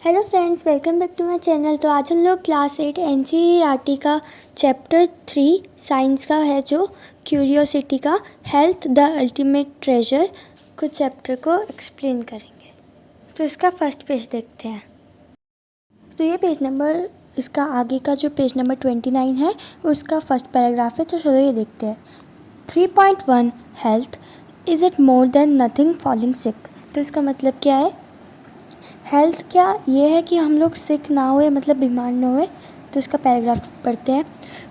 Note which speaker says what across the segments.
Speaker 1: Hello friends, welcome back to my channel. तो आज हम लोग क्लास 8 एनसीईआरटी का चैप्टर 3 साइंस का है, जो क्यूरियोसिटी का हेल्थ द अल्टीमेट ट्रेजर कुछ चैप्टर को एक्सप्लेन करेंगे। तो इसका फर्स्ट पेज देखते हैं। तो ये पेज नंबर, इसका आगे का जो पेज नंबर 29 है उसका फर्स्ट पैराग्राफ है। तो चलो ये देखते हैं। 3.1 health is it more than nothing falling sick. तो इसका मतलब क्या है? हेल्थ क्या ये है कि हम लोग सिक ना हुए, मतलब बीमार ना हुए। तो इसका पैराग्राफ पढ़ते हैं।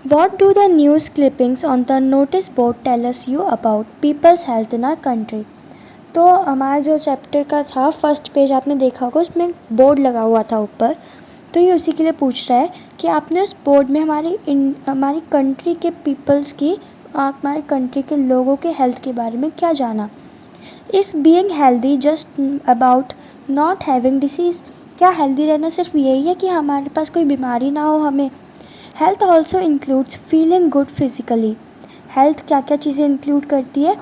Speaker 1: What do the news clippings on the notice board tell us you about people's health in our country. तो हमारा जो चैप्टर का था फर्स्ट पेज आपने देखा होगा, उसमें एक बोर्ड लगा हुआ था ऊपर। तो ये उसी के लिए पूछ रहा है कि आपने उस बोर्ड में हमारी कंट्री के पीपल्स की, हमारे कंट्री के लोगों के हेल्थ के बारे में क्या जाना। Is being healthy just about not having disease. क्या हेल्दी रहना सिर्फ यही है कि हमारे पास कोई बीमारी ना हो हमें? Health also includes feeling good physically. Health क्या क्या चीज़ें इंक्लूड करती है?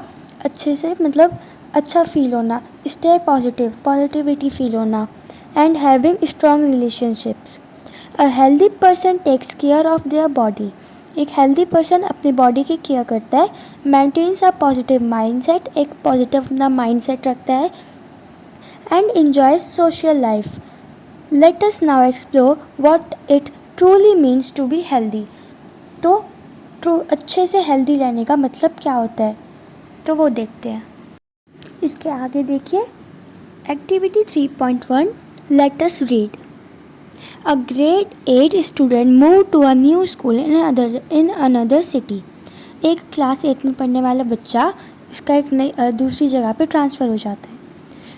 Speaker 1: अच्छे से, मतलब अच्छा फील होना, स्टे पॉजिटिव, पॉजिटिविटी फील होना, and having strong relationships. A healthy person takes care of their body. एक हेल्दी पर्सन अपनी बॉडी की केयर करता है। मेंटेन्स अ पॉजिटिव माइंडसेट, एक पॉजिटिव अपना माइंडसेट रखता है। And enjoys social life. Let us now explore what it truly means to be healthy. तो अच्छे से हेल्दी रहने का मतलब क्या होता है, तो वो देखते हैं। इसके आगे देखिए, activity 3.1 let us read. A grade 8 student move to a new school in another city. एक क्लास 8 में पढ़ने वाला बच्चा इसका एक नई दूसरी जगह पे ट्रांसफ़र हो जाता है।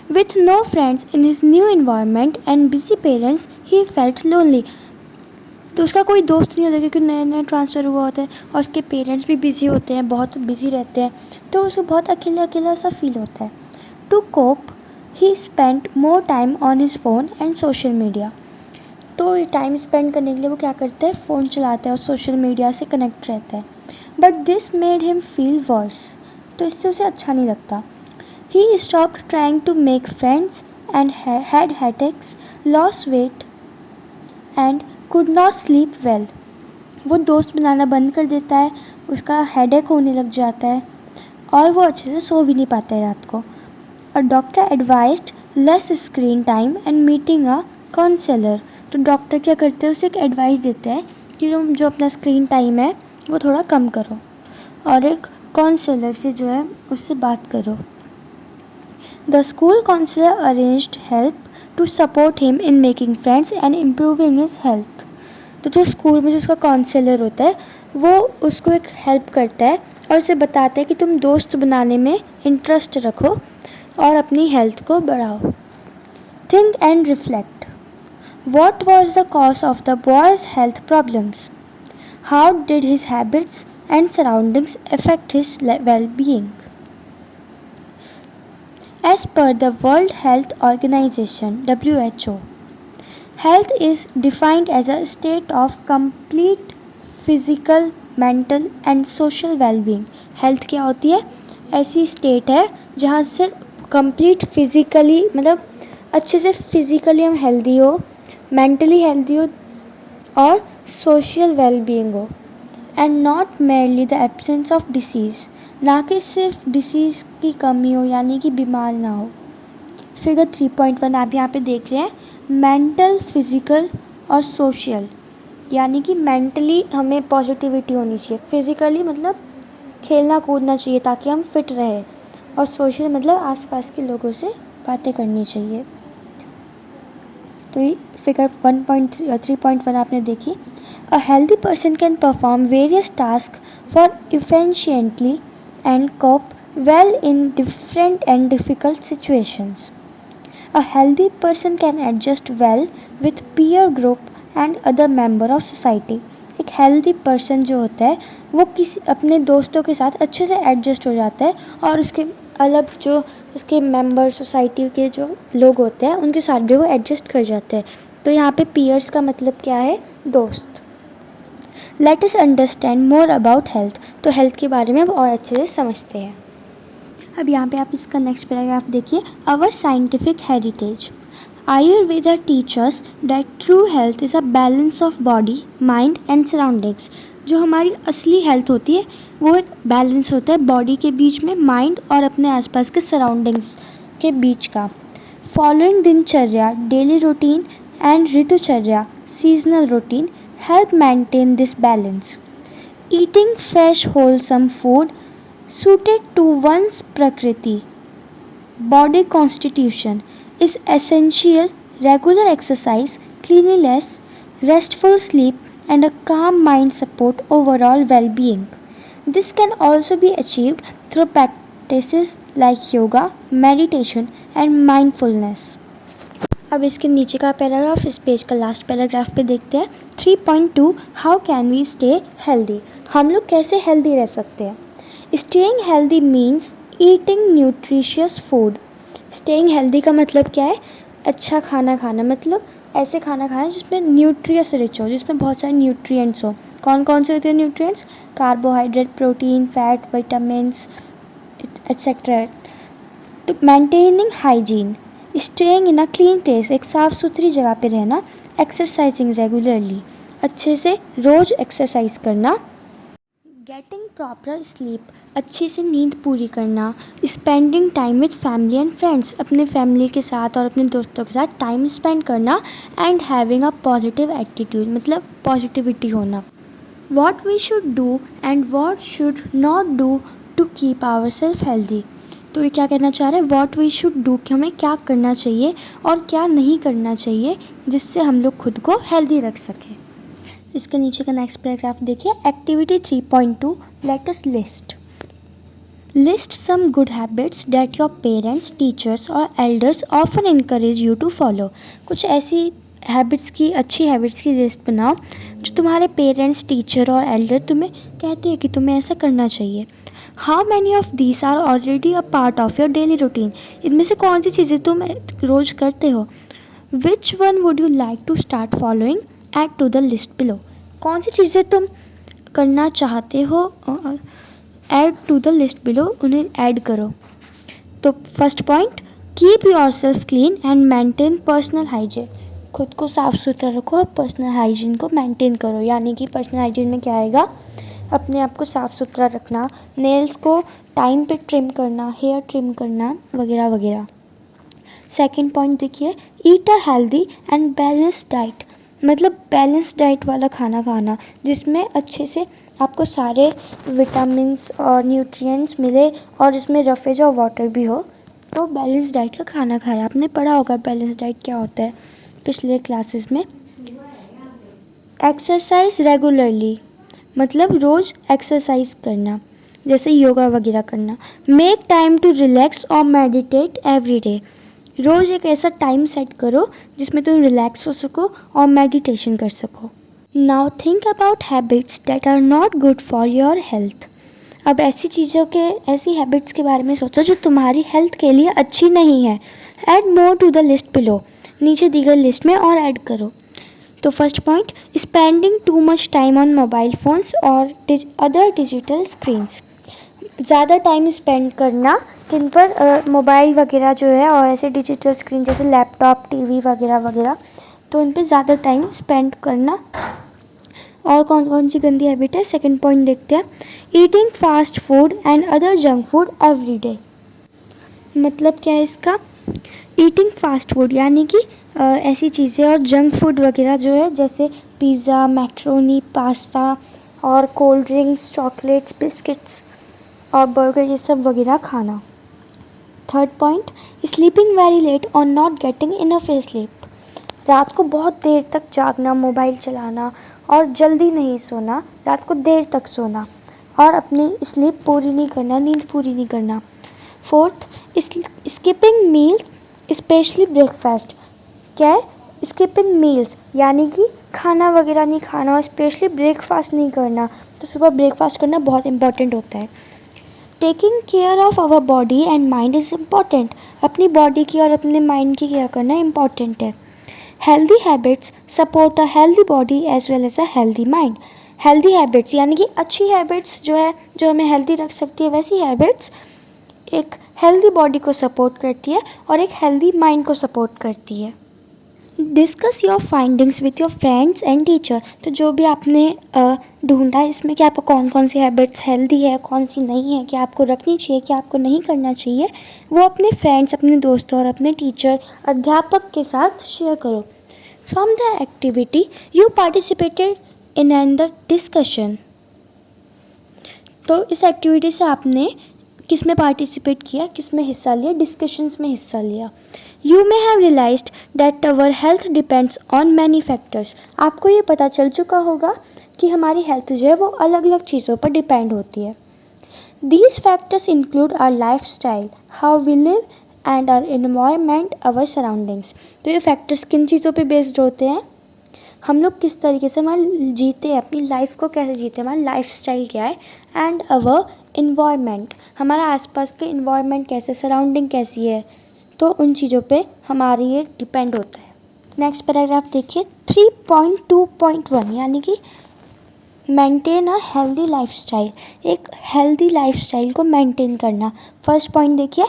Speaker 1: With no friends in his new environment and busy parents, he felt lonely. तो उसका कोई दोस्त नहीं होता क्योंकि नया नया ट्रांसफ़र हुआ होता है और उसके पेरेंट्स भी बिज़ी होते हैं, बहुत बिज़ी रहते हैं। तो उसे बहुत अकेला अकेला सा फील होता है। To cope he spend more time on his phone and social media. तो ये टाइम स्पेंड करने के लिए वो क्या करता है? फ़ोन चलाता है और सोशल मीडिया से कनेक्ट रहता है। But this made him feel worse. तो इससे उसे अच्छा नहीं लगता। He stopped trying to make friends and had headaches, lost weight and could not sleep well. वो दोस्त बनाना बंद कर देता है, उसका हेडेक होने लग जाता है और वो अच्छे से सो भी नहीं पाता है रात को। और doctor advised less screen time and meeting a counsellor. तो डॉक्टर क्या करते हैं? उसे एक एडवाइस देते हैं कि तुम जो अपना स्क्रीन टाइम है वो थोड़ा कम करो और एक काउंसलर से जो है उससे बात करो। The school counselor arranged help to support him in making friends and improving his health. तो जो स्कूल में जो उसका काउंसलर होता है वो उसको एक हेल्प करता है और उसे बताता है कि तुम दोस्त बनाने में इंटरेस्ट रखो और अपनी हेल्थ को बढ़ाओ। Think and reflect. What was the cause of the boy's health problems? How did his habits and surroundings affect his well-being? As per the World Health Organization (WHO), health is defined as a state of complete physical, mental and social well-being. Health क्या होती है? ऐसी state है जहाँ से complete physically, मतलब अच्छे से फिज़िकली हम हेल्दी हो, मेंटली हेल्दी हो और सोशल वेल-बीइंग हो। And not merely the absence of disease, ना कि सिर्फ डिसीज़ की कमी हो, यानी कि बीमार ना हो। फिगर 3.1 आप यहाँ पे देख रहे हैं। मेंटल, फिज़िकल और सोशल, यानी कि मेंटली हमें पॉजिटिविटी होनी चाहिए, फिज़िकली मतलब खेलना कूदना चाहिए ताकि हम फिट रहें, और सोशल मतलब आसपास के लोगों से बातें करनी चाहिए। तो ये फिगर 3.1 आपने देखी। A healthy person can perform various tasks for efficiently and cope well in different and difficult situations. A healthy person can adjust well with peer group and other member of society. एक healthy person जो होता है वो किसी अपने दोस्तों के साथ अच्छे से एडजस्ट हो जाता है और उसके अलग जो उसके मेंबर सोसाइटी के जो लोग होते हैं उनके साथ भी वो एडजस्ट कर जाते हैं। तो यहाँ पे peers का मतलब क्या है? दोस्त। Let us understand more about health. तो हेल्थ के बारे में अब और अच्छे से समझते हैं। अब यहाँ पे आप इसका नेक्स्ट पैराग्राफ देखिए। Our scientific heritage. Ayurveda teaches that true health is a balance of body, mind and surroundings. जो हमारी असली हेल्थ होती है वो एक बैलेंस होता है बॉडी के बीच में, माइंड और अपने आसपास के सराउंडिंग्स के बीच का. फॉलोइंग दिनचर्या, डेली रूटीन एंड ऋतुचर्या, seasonal routine help maintain this balance. Eating fresh wholesome food suited to one's prakriti body constitution is essential. Regular exercise, cleanliness, restful sleep, and a calm mind support overall well being. This can also be achieved through practices like yoga, meditation, and mindfulness. अब इसके नीचे का paragraph, इस page का last paragraph पे देखते हैं. 3.2 how can we stay healthy. हम लोग कैसे हेल्दी रह सकते हैं. Staying healthy means eating nutritious food. Staying healthy का मतलब क्या है. अच्छा खाना खाना, मतलब ऐसे खाना खाना जिसमें न्यूट्रियस रिच हो, जिसमें बहुत सारे न्यूट्रिएंट्स हो. कौन कौन से होते हैं nutrients. Carbohydrate, protein, fat, vitamins etcetera. तो maintaining hygiene, staying in a clean place, एक साफ़ सुथरी जगह पे रहना. एक्सरसाइजिंग रेगुलरली, अच्छे से रोज़ एक्सरसाइज करना. गेटिंग प्रॉपर स्लीप, अच्छी से नींद पूरी करना. Spending time with family and friends, अपने फैमिली के साथ और अपने दोस्तों के साथ टाइम स्पेंड करना. And having a positive attitude, मतलब पॉजिटिविटी होना. What we should do and what should not do to keep our self healthy. तो ये क्या कहना चाह रहा है. वॉट वी शुड डू, कि हमें क्या करना चाहिए और क्या नहीं करना चाहिए जिससे हम लोग खुद को हेल्दी रख सकें. इसके नीचे का नेक्स्ट पैराग्राफ देखिए. Activity 3.2 let us list some good habits that your parents, teachers और elders often encourage you to follow. कुछ ऐसी हैबिट्स की, अच्छी हैबिट्स की लिस्ट बनाओ जो तुम्हारे पेरेंट्स, टीचर और एल्डर तुम्हें कहते हैं कि तुम्हें ऐसा करना चाहिए. How many of these are already a part of your daily routine. इनमें से कौन सी चीज़ें तुम रोज़ करते हो. Which one would you like to start following, add to the list below. कौन सी चीज़ें तुम करना चाहते हो, add to the list below, उन्हें ऐड करो. तो first point, keep your self clean and maintain personal hygiene. खुद को साफ़ सुथरा रखो और पर्सनल हाइजीन को मेंटेन करो. यानी कि पर्सनल हाइजीन में क्या आएगा. अपने आप को साफ़ सुथरा रखना, नेल्स को टाइम पे ट्रिम करना, हेयर ट्रिम करना वगैरह वगैरह. सेकंड पॉइंट देखिए. Eat a healthy and balance diet, मतलब बैलेंस डाइट वाला खाना खाना जिसमें अच्छे से आपको सारे विटामिन्स और न्यूट्रिएंट्स मिले और जिसमें रफेज और वाटर भी हो. तो बैलेंस डाइट का खाना खाया. आपने पढ़ा होगा बैलेंस डाइट क्या होता है पिछले क्लासेस में. एक्सरसाइज रेगुलरली, मतलब रोज़ एक्सरसाइज करना, जैसे योगा वगैरह करना. मेक टाइम टू रिलैक्स और मेडिटेट एवरी डे. रोज़ एक ऐसा टाइम सेट करो जिसमें तुम रिलैक्स हो सको और मेडिटेशन कर सको. Now think about habits that are not good for your health. अब ऐसी हैबिट्स के बारे में सोचो जो तुम्हारी हेल्थ के लिए अच्छी नहीं है. Add more to the list below, नीचे दी गई लिस्ट में और ऐड करो. तो first point, spending too much time on mobile phones और अदर डिजिटल स्क्रीन्स. ज़्यादा टाइम स्पेंड करना किन पर, मोबाइल वगैरह जो है और ऐसे डिजिटल स्क्रीन जैसे लैपटॉप, टीवी वगैरह वगैरह, तो इन पर ज़्यादा टाइम स्पेंड करना. और कौन कौन सी गंदी हैबिट है. सेकंड पॉइंट देखते हैं. Eating fast food and other junk food every day. मतलब क्या है इसका. ईटिंग फास्ट फूड यानी कि ऐसी चीज़ें और जंक फूड वगैरह जो है जैसे पिज़्ज़ा, मैक्रोनी, पास्ता और कोल्ड ड्रिंक्स, चॉकलेट्स, बिस्किट्स और बर्गर, ये सब वगैरह खाना. Third point, sleeping very late और नॉट गेटिंग इनफ स्लीप. रात को बहुत देर तक जागना, मोबाइल चलाना और जल्दी नहीं सोना, रात को देर तक सोना और अपनी स्लीप पूरी नहीं करना, नींद पूरी नहीं करना. Fourth, skipping meals specially breakfast. क्या है. स्किपिंग मील्स यानी कि खाना वगैरह नहीं खाना और स्पेशली ब्रेकफास्ट नहीं करना. तो सुबह ब्रेकफास्ट करना बहुत इंपॉर्टेंट होता है. Taking care of our body and mind is important. अपनी बॉडी की और अपने माइंड की केयर करना इम्पॉर्टेंट है. Healthy habits support a healthy body as well as a healthy mind. Healthy habits यानी कि अच्छी हैबिट्स जो है, जो हमें हेल्दी रख सकती है, वैसी हैबिट्स एक हेल्दी बॉडी को सपोर्ट करती है और एक हेल्दी माइंड को सपोर्ट करती है. Discuss your findings with your friends and teacher. तो जो भी आपने ढूंढा है इसमें कि आपको कौन कौन सी हैबिट्स हेल्दी है, कौन सी नहीं है, क्या आपको रखनी चाहिए, क्या आपको नहीं करना चाहिए, वो अपने फ्रेंड्स, अपने दोस्तों और अपने टीचर, अध्यापक के साथ शेयर करो। From the activity you participated in the discussion. तो इस एक्टिविटी से आपने किस में पार्टिसिपेट किया, किस में हिस्सा लिया, डिस्कशंस में हिस्सा लिया। You may have realised that our health depends on many factors. आपको ये पता चल चुका होगा कि हमारी हेल्थ जो है वो अलग अलग चीज़ों पर डिपेंड होती है। These factors include our lifestyle, how we live and our environment, our surroundings. तो ये फैक्टर्स किन चीज़ों पे बेस्ड होते हैं? हम लोग किस तरीके से हमारे जीते हैं, अपनी लाइफ को कैसे जीते हैं, हमारा लाइफ स्टाइल क्या है, एंड अवर इन्वायरमेंट, हमारा आसपास के इन्वायरमेंट कैसे, सराउंडिंग कैसी है, तो उन चीज़ों पे हमारी ये डिपेंड होता है। नेक्स्ट पैराग्राफ देखिए 3.2.1 यानी कि मेंटेन अ हेल्दी लाइफस्टाइल। एक हेल्दी लाइफस्टाइल को मेंटेन करना। फर्स्ट पॉइंट देखिए,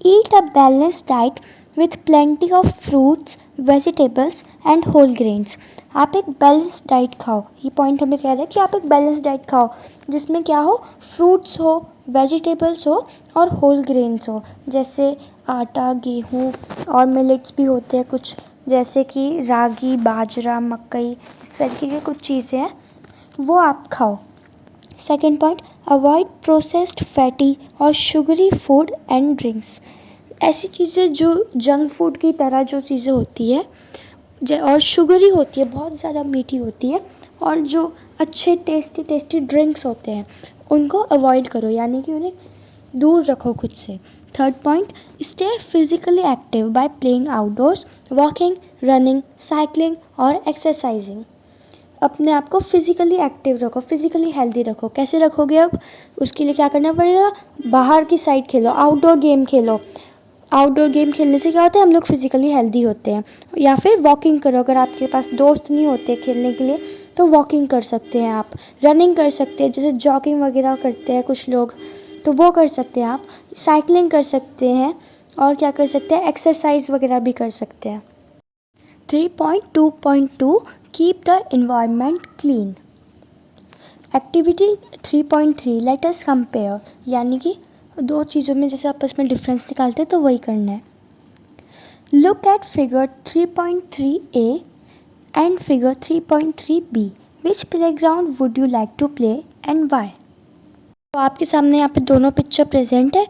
Speaker 1: eat a balanced diet with plenty of fruits, vegetables and whole grains. आप एक बैलेंस डाइट खाओ। ये पॉइंट हमें कह रहा है कि आप एक बैलेंस डाइट खाओ जिसमें क्या हो, फ्रूट्स हो, वेजिटेबल्स हो और होल ग्रेन्स हो, जैसे आटा, गेहूँ और मिलेट्स भी होते हैं कुछ, जैसे कि रागी, बाजरा, मकई, इस तरीके की कुछ चीज़ें हैं, वो आप खाओ। Second point, avoid processed fatty और शुगरी फूड एंड ड्रिंक्स। ऐसी चीज़ें जो जंक फूड की तरह जो चीज़ें होती है और शुगरी होती है, बहुत ज़्यादा मीठी होती है, और जो अच्छे टेस्टी ड्रिंक्स होते हैं उनको अवॉइड करो, यानी कि उन्हें दूर रखो खुद से। Third point, stay physically active by playing outdoors, walking, running, cycling और एक्सरसाइजिंग। अपने आप को फिज़िकली एक्टिव रखो, फिज़िकली हेल्दी रखो। कैसे रखोगे? अब उसके लिए क्या करना पड़ेगा? बाहर की साइड खेलो, आउटडोर गेम खेलो। आउटडोर गेम खेलने से क्या होता है, हम लोग फिज़िकली हेल्दी होते हैं। या फिर वॉकिंग करो, अगर आपके पास दोस्त नहीं होते खेलने के लिए तो वॉकिंग कर सकते हैं आप। रनिंग कर सकते हैं, जैसे जॉगिंग वगैरह करते हैं कुछ लोग, तो वो कर सकते हैं आप। साइकिलिंग कर सकते हैं और क्या कर सकते हैं, एक्सरसाइज वगैरह भी कर सकते हैं। 3.2.2 keep the environment clean. Activity 3.3 let us compare, यानी कि दो चीज़ों में जैसे आपस में डिफरेंस निकालते हैं तो वही करना है। Look at figure 3.3a and figure 3.3b, which playground would you like to play and why. तो आपके सामने यहाँ पे दोनों पिक्चर प्रेजेंट है,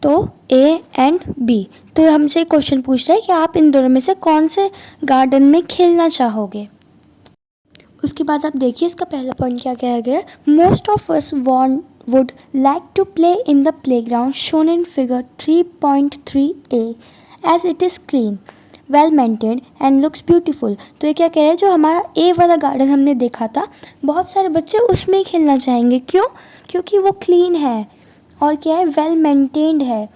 Speaker 1: तो A एंड B। तो हमसे क्वेश्चन पूछ रहा है कि आप इन दोनों में से कौन से गार्डन में खेलना चाहोगे। उसके बाद आप देखिए इसका पहला पॉइंट क्या कहा गया है, most of us would like to play in the playground shown in figure 3.3a as it is clean, well maintained and looks beautiful. तो ये क्या कह रहे हैं, जो हमारा ए वाला गार्डन हमने देखा था, बहुत सारे बच्चे उसमें ही खेलना चाहेंगे। क्यों? क्योंकि वो क्लीन है और क्या है, वेल मेंटेन्ड है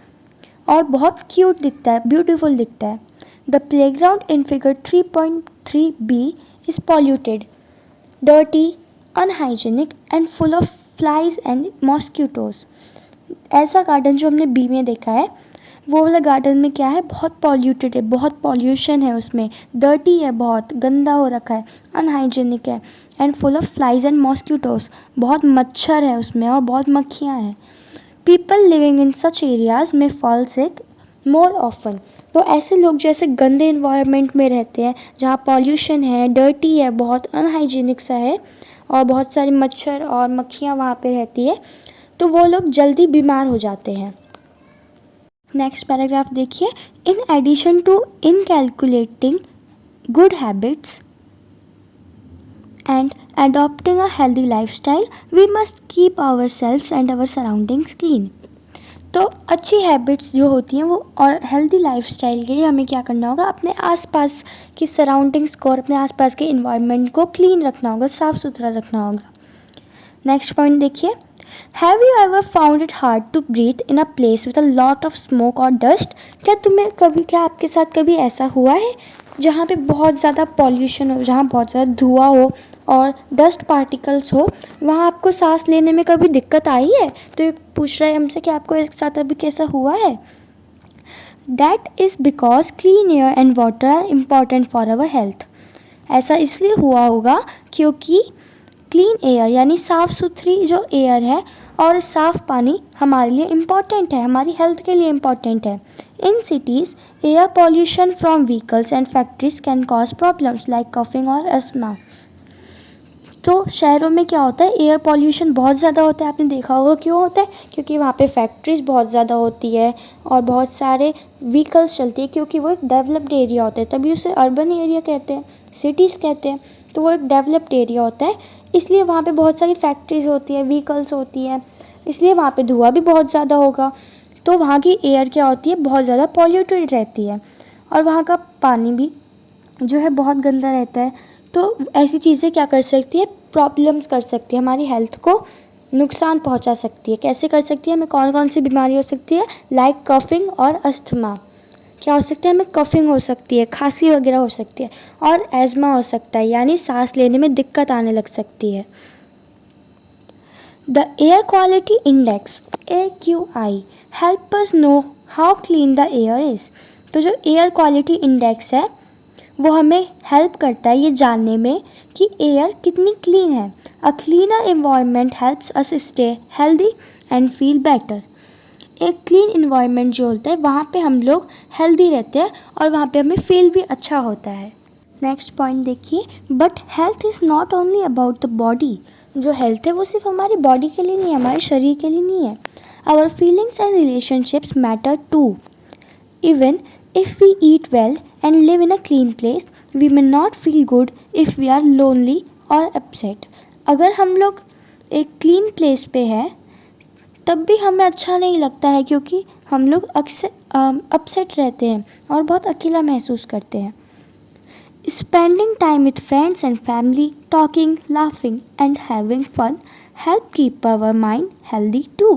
Speaker 1: और बहुत क्यूट दिखता है, ब्यूटीफुल दिखता है। The playground in figure 3.3b is polluted, dirty, unhygienic and full of flies and mosquitoes. ऐसा गार्डन जो हमने बी में देखा है, वो वाला गार्डन में क्या है, बहुत पॉल्यूटेड है, बहुत पॉल्यूशन है उसमें, डर्टी है, बहुत गंदा हो रखा है, अनहाइजीनिक है, and full of flies and mosquitoes, बहुत मच्छर है उसमें और बहुत मक्खियाँ हैं। People living in such areas में फॉल सिक मोर ऑफन। तो ऐसे लोग जो ऐसे गंदे इन्वायरमेंट में रहते हैं, जहाँ पॉल्यूशन है, डर्टी है, बहुत अनहाइजीनिक सा है और बहुत सारे मच्छर और मक्खियाँ वहाँ पे रहती है, तो वो लोग जल्दी बीमार हो जाते हैं। नेक्स्ट पैराग्राफ देखिए, in addition to inculcating good habits and adopting a healthy lifestyle, we must keep ourselves and our surroundings clean. तो अच्छी हैबिट्स जो होती हैं वो और हेल्दी लाइफस्टाइल के लिए हमें क्या करना होगा, अपने आसपास की सराउंडिंग्स को और अपने आसपास के इन्वायरमेंट को क्लीन रखना होगा, साफ़ सुथरा रखना होगा। नेक्स्ट पॉइंट देखिए, have you ever found it hard to breathe in a place with a lot of smoke और डस्ट। क्या आपके साथ कभी ऐसा हुआ है जहाँ पे बहुत ज़्यादा पॉल्यूशन हो, जहाँ बहुत ज़्यादा धुआं हो और डस्ट पार्टिकल्स हो, वहाँ आपको सांस लेने में कभी दिक्कत आई है? तो ये पूछ रहा है हमसे कि आपको एक साथ अभी कैसा हुआ है। That is because clean air and water are important for our health. ऐसा इसलिए हुआ होगा क्योंकि क्लीन एयर यानी साफ़ सुथरी जो एयर है और साफ़ पानी हमारे लिए इम्पॉर्टेंट है, हमारी हेल्थ के लिए इम्पॉर्टेंट है. In cities air pollution from vehicles and factories can cause problems like coughing और अस्थमा. तो शहरों में क्या होता है, एयर पॉल्यूशन बहुत ज़्यादा होता है. आपने देखा होगा क्यों होता है, क्योंकि वहाँ पे फैक्ट्रीज़ बहुत ज़्यादा होती है और बहुत सारे व्हीकल्स चलती है, क्योंकि वो एक डेवलप्ड एरिया होता है, तभी उसे अर्बन एरिया कहते हैं, सिटीज़ कहते हैं. तो वो एक डेवलप्ड एरिया होता है, इसलिए वहाँ पे बहुत सारी फैक्ट्रीज़ होती है, व्हीकल्स होती हैं, इसलिए वहाँ पे धुआं भी बहुत ज़्यादा होगा. तो वहाँ की एयर क्या होती है, बहुत ज़्यादा पॉल्यूटेड रहती है और वहाँ का पानी भी जो है बहुत गंदा रहता है. तो ऐसी चीज़ें क्या कर सकती है, प्रॉब्लम्स कर सकती है, हमारी हेल्थ को नुकसान पहुंचा सकती है. कैसे कर सकती है, हमें कौन कौन सी बीमारी हो सकती है, लाइक कफिंग और अस्थमा. क्या हो सकता है, हमें कफिंग हो सकती है, खांसी वगैरह हो सकती है, और एज़मा हो सकता है यानी सांस लेने में दिक्कत आने लग सकती है. The air quality index AQI help us know how clean the air is. तो जो एयर क्वालिटी इंडेक्स है वो हमें हेल्प करता है ये जानने में कि एयर कितनी क्लीन है. A cleaner environment helps us stay healthy and feel better. एक क्लीन इन्वायरमेंट जो होता है वहाँ पे हम लोग हेल्दी रहते हैं और वहाँ पे हमें फील भी अच्छा होता है. नेक्स्ट पॉइंट देखिए, but health is not only about the body. जो हेल्थ है वो सिर्फ हमारी बॉडी के लिए नहीं है, हमारे शरीर के लिए नहीं है. Our feelings and relationships matter too. Even if we eat well and live in a clean place, we may not feel good if we are lonely or upset. अगर हम लोग एक क्लीन प्लेस पे हैं तब भी हमें अच्छा नहीं लगता है, क्योंकि हम लोग अक्सर अपसेट रहते हैं और बहुत अकेला महसूस करते हैं. Spending time with friends and family, talking, laughing and having fun help keep our mind healthy too.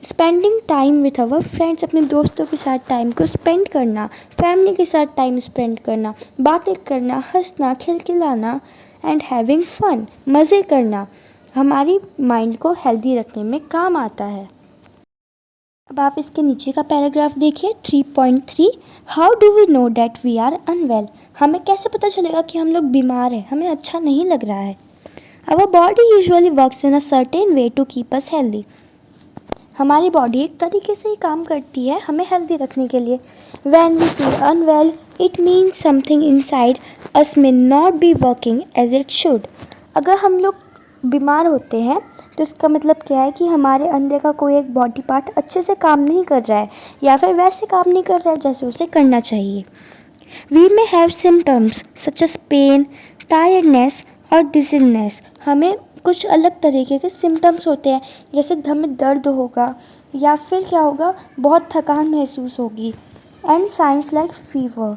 Speaker 1: Spending time with our friends, अपने दोस्तों के साथ टाइम को स्पेंड करना, फैमिली के साथ टाइम स्पेंड करना, बातें करना, हंसना, खिलखिलाना एंड हैविंग फन, मज़े करना हमारी माइंड को हेल्दी रखने में काम आता है. अब आप इसके नीचे का पैराग्राफ देखिए 3.3. How do we know that we are unwell. हमें कैसे पता चलेगा कि हम लोग बीमार हैं, हमें अच्छा नहीं लग रहा है. Our body usually works in a certain way to keep us healthy. हमारी बॉडी एक तरीके से ही काम करती है हमें हेल्दी रखने के लिए. When we feel unwell, it means something inside us may not be working as it should. अगर हम लोग बीमार होते हैं तो इसका मतलब क्या है कि हमारे अंदर का कोई एक बॉडी पार्ट अच्छे से काम नहीं कर रहा है या फिर वैसे काम नहीं कर रहा है जैसे उसे करना चाहिए. We may have symptoms such as pain, tiredness और dizziness. हमें कुछ अलग तरीके के सिम्टम्स होते हैं, जैसे हमें दर्द होगा या फिर क्या होगा, बहुत थकान महसूस होगी. And signs like fever,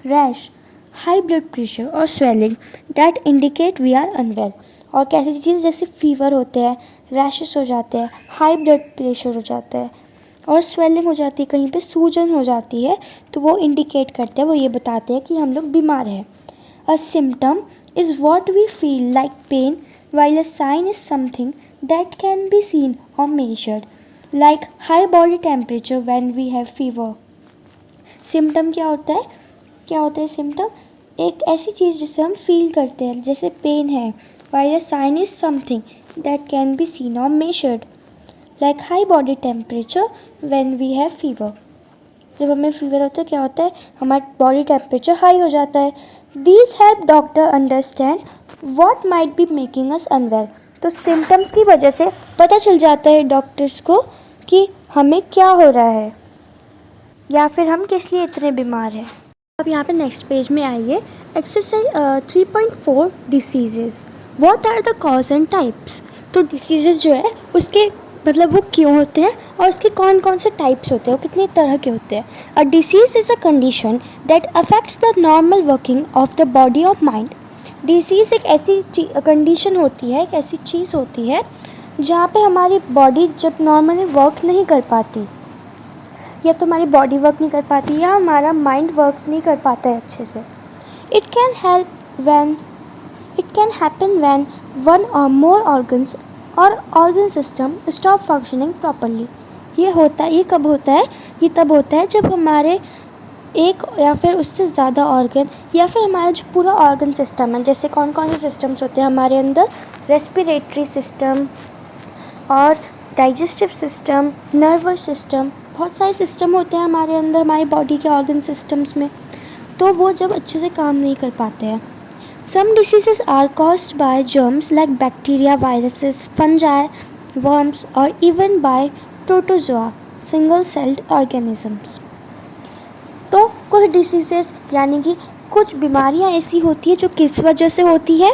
Speaker 1: rash, high blood pressure और swelling that indicate we are unwell. और कैसी चीज़, जैसे फीवर होते हैं, रैशेस हो जाते हैं, हाई ब्लड प्रेशर हो जाता है और स्वेलिंग हो जाती है, कहीं पे सूजन हो जाती है, तो वो इंडिकेट करते हैं, वो ये बताते हैं कि हम लोग बीमार हैं. A symptom is what we feel like pain, while a sign is something that can be seen or measured, like high body temperature when we have fever. Symptom क्या होता है, क्या होता है सिम्टम, एक ऐसी चीज़ जिसे हम फील करते हैं, जैसे पेन है. while a sign is something that can be seen or measured, like high body temperature when we have fever. जब हमें फीवर होता है क्या होता है, हमारा बॉडी टेम्परेचर हाई हो जाता है. These help doctor understand what might be making us unwell. तो सिम्टम्स की वजह से पता चल जाता है डॉक्टर्स को कि हमें क्या हो रहा है या फिर हम किस लिए इतने बीमार हैं. अब यहाँ पे नेक्स्ट पेज में आइए. Exercise 3.4 diseases. What are the cause and types. तो डिसीजेज जो है उसके मतलब वो क्यों होते हैं और उसके कौन कौन से टाइप्स होते हैं, वो कितनी तरह के होते हैं. A disease is a condition that affects the normal working of the body of mind. Disease एक ऐसी कंडीशन होती है, एक ऐसी चीज़ होती है जहाँ पे हमारी बॉडी जब नॉर्मली वर्क नहीं कर पाती, या तो हमारी बॉडी वर्क नहीं कर पाती या हमारा माइंड वर्क नहीं कर पाता है अच्छे से. It can happen when one और मोर ऑर्गन्स और organ system stop functioning properly. ये कब होता है? ये तब होता है जब हमारे एक या फिर उससे ज़्यादा ऑर्गन या फिर हमारा जो पूरा ऑर्गन सिस्टम है, जैसे कौन कौन से सिस्टम्स होते हैं हमारे अंदर, रेस्पिरेटरी सिस्टम और डाइजेस्टिव सिस्टम, नर्वस सिस्टम, बहुत सारे सिस्टम होते हैं हमारे अंदर, हमारी बॉडी के ऑर्गन सिस्टम्स में, तो वो जब अच्छे से काम नहीं कर पाते हैं। Some diseases are caused by germs like bacteria, viruses, fungi, worms और even by protozoa, single celled organisms. तो कुछ डिसीजेस यानी कि कुछ बीमारियां ऐसी होती है जो किस वजह से होती है?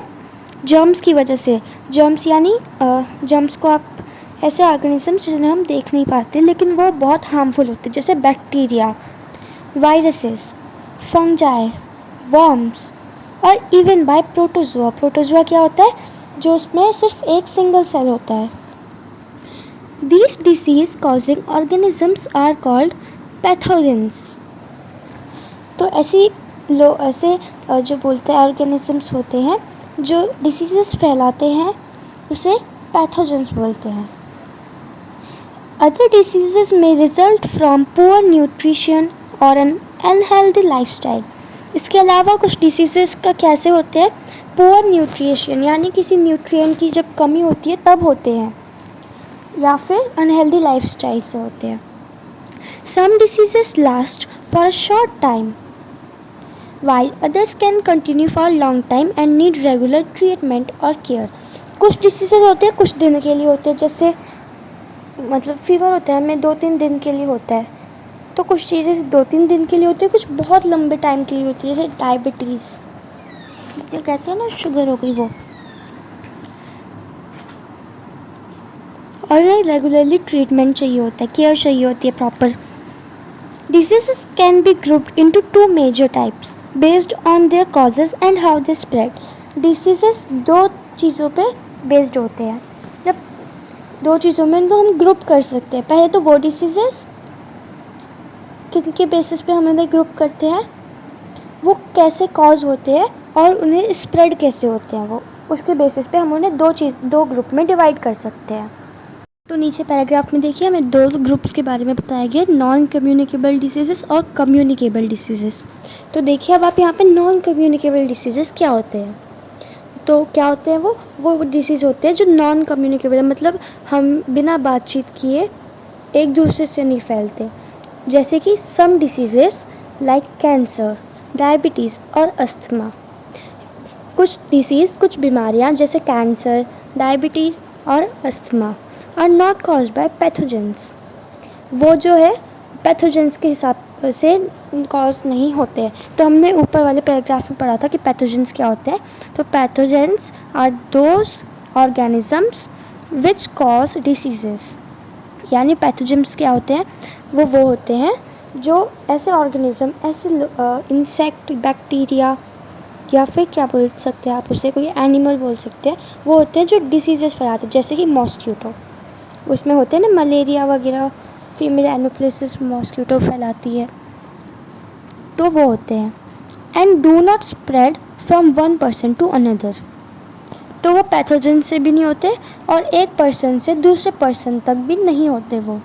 Speaker 1: जर्म्स की वजह से। जर्म्स यानी जर्म्स को आप ऐसे ऑर्गेनिजम्स जिन्हें हम देख नहीं पाते लेकिन वो बहुत हार्मफुल होते हैं, जैसे बैक्टीरिया, वायरसेस, फंजाई, वर्म्स और इवन बाय प्रोटोजोआ। प्रोटोजोआ क्या होता है? जो उसमें सिर्फ एक सिंगल सेल होता है। These disease causing organisms are called pathogens. तो ऐसे जो बोलते हैं ऑर्गेनिजम्स होते हैं जो डिसीजेस फैलाते हैं, उसे पैथोजेंस बोलते हैं। अदर डिसीजेस में रिजल्ट फ्रॉम पुअर न्यूट्रिशन और एन अनहेल्दी लाइफस्टाइल। इसके अलावा कुछ डिसीजेस का कैसे होते हैं? पुअर न्यूट्रिशन यानी किसी न्यूट्रिएंट की जब कमी होती है तब होते हैं, या फिर अनहेल्दी लाइफस्टाइल से होते हैं। Some diseases last for a short time while others can continue for a long time and need regular treatment or care। कुछ डिसीजेज होते हैं कुछ दिन के लिए होते हैं, जैसे मतलब फीवर होता है हमें 2-3 दिन के लिए होता है, तो कुछ चीज़ें 2-3 दिन के लिए होती है, कुछ बहुत लंबे टाइम के लिए होती है, जैसे डायबिटीज़ जो कहते हैं ना, शुगर हो गई वो। और रेगुलरली ट्रीटमेंट चाहिए होता है, केयर चाहिए होती है proper. Diseases can be grouped into two major types based on their causes and how they spread। Diseases दो चीज़ों पे बेस्ड होते हैं, जब दो चीज़ों में इनको हम ग्रुप कर सकते हैं। पहले तो वो डिसीजेस किनके बेसिस पे हम इन्हें ग्रुप करते हैं, वो कैसे कॉज होते हैं और उन्हें स्प्रेड कैसे होते हैं, वो उसके बेसिस पे हम उन्हें दो ग्रुप में डिवाइड कर सकते हैं। तो नीचे पैराग्राफ में देखिए हमें दो ग्रुप्स के बारे में बताया गया, नॉन कम्युनिकेबल डिसीजेस और कम्युनिकेबल डिसीजेस। तो देखिए अब आप यहाँ पे नॉन कम्युनिकेबल डिसीजेस क्या होते हैं। तो क्या होते हैं वो डिसीज़ होते हैं जो नॉन कम्युनिकेबल, मतलब हम बिना बातचीत किए एक दूसरे से नहीं फैलते, जैसे कि some diseases like cancer, diabetes और अस्थमा। कुछ बीमारियाँ जैसे कैंसर, डायबिटीज़ और asthma are not caused by pathogens. वो जो है पैथोजेंस के हिसाब से कॉज नहीं होते हैं। तो हमने ऊपर वाले पैराग्राफ में पढ़ा था कि पैथोजेंस क्या होते हैं। तो pathogens are those organisms which cause diseases. यानी पैथोजेंस क्या होते हैं? वो होते हैं जो ऐसे ऑर्गेनिज्म, ऐसे इंसेक्ट, बैक्टीरिया या फिर क्या बोल सकते हैं आप उसे, कोई एनिमल बोल सकते हैं, वो होते हैं जो डिसीजेस फैलाते हैं, जैसे कि मॉस्किटो, उसमें होते हैं ना मलेरिया वगैरह, फीमेल एनोप्लिसिस मॉस्किटो फैलाती है, तो वो होते हैं। And do not spread from one person to another. तो वो पैथोजन से भी नहीं होते और एक पर्सन से दूसरे पर्सन तक भी नहीं होते वो।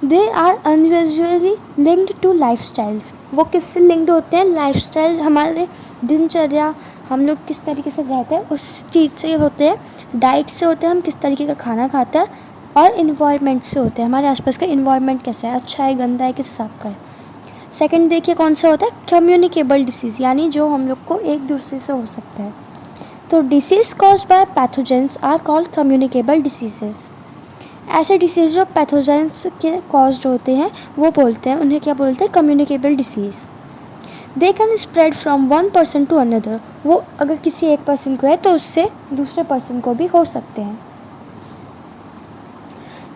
Speaker 1: They are unusually linked to lifestyles. वो किससे लिंक्ड होते हैं? लाइफ स्टाइल, हमारे दिनचर्या, हम लोग किस तरीके से रहते हैं उस चीज़ से होते हैं। डाइट से होते हैं, हम किस तरीके का खाना खाते हैं, और इन्वायरमेंट से होते हैं, हमारे आसपास का इन्वायरमेंट कैसा है, अच्छा है, गंदा है, किस हिसाब का है। सेकंड देखिए कौन सा होता है? कम्युनिकेबल डिसीज़, यानी जो हम लोग को एक दूसरे से हो सकता है। तो disease caused by pathogens are called communicable diseases. ऐसे डिसीज़ जो पैथोजेंस के कॉज्ड होते हैं वो बोलते हैं, उन्हें क्या बोलते हैं? Communicable disease. They can spread from one person to another. वो अगर किसी एक पर्सन को है तो उससे दूसरे पर्सन को भी हो सकते हैं।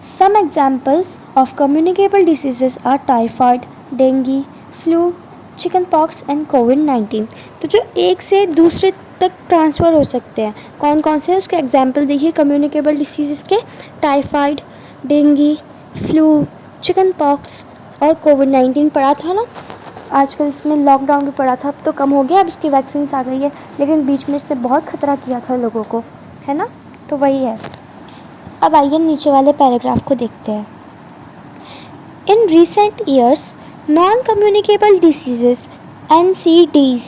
Speaker 1: Some examples of communicable diseases are typhoid, dengue, flu, chicken pox and कोविड-19। तो जो एक से दूसरे तक ट्रांसफ़र हो सकते हैं, कौन कौन से हैं उसके एग्जाम्पल देखिए कम्युनिकेबल डिसीज़ के। Typhoid, dengue, flu, chicken pox और कोविड-19 पढ़ा था ना आजकल, इसमें लॉकडाउन भी पड़ा था, अब तो कम हो गया, अब इसकी वैक्सीन आ गई है, लेकिन बीच में इससे बहुत ख़तरा किया था लोगों को, है ना। तो वही है। अब आइए नीचे वाले पैराग्राफ को देखते हैं। In recent years, non-communicable diseases NCDs,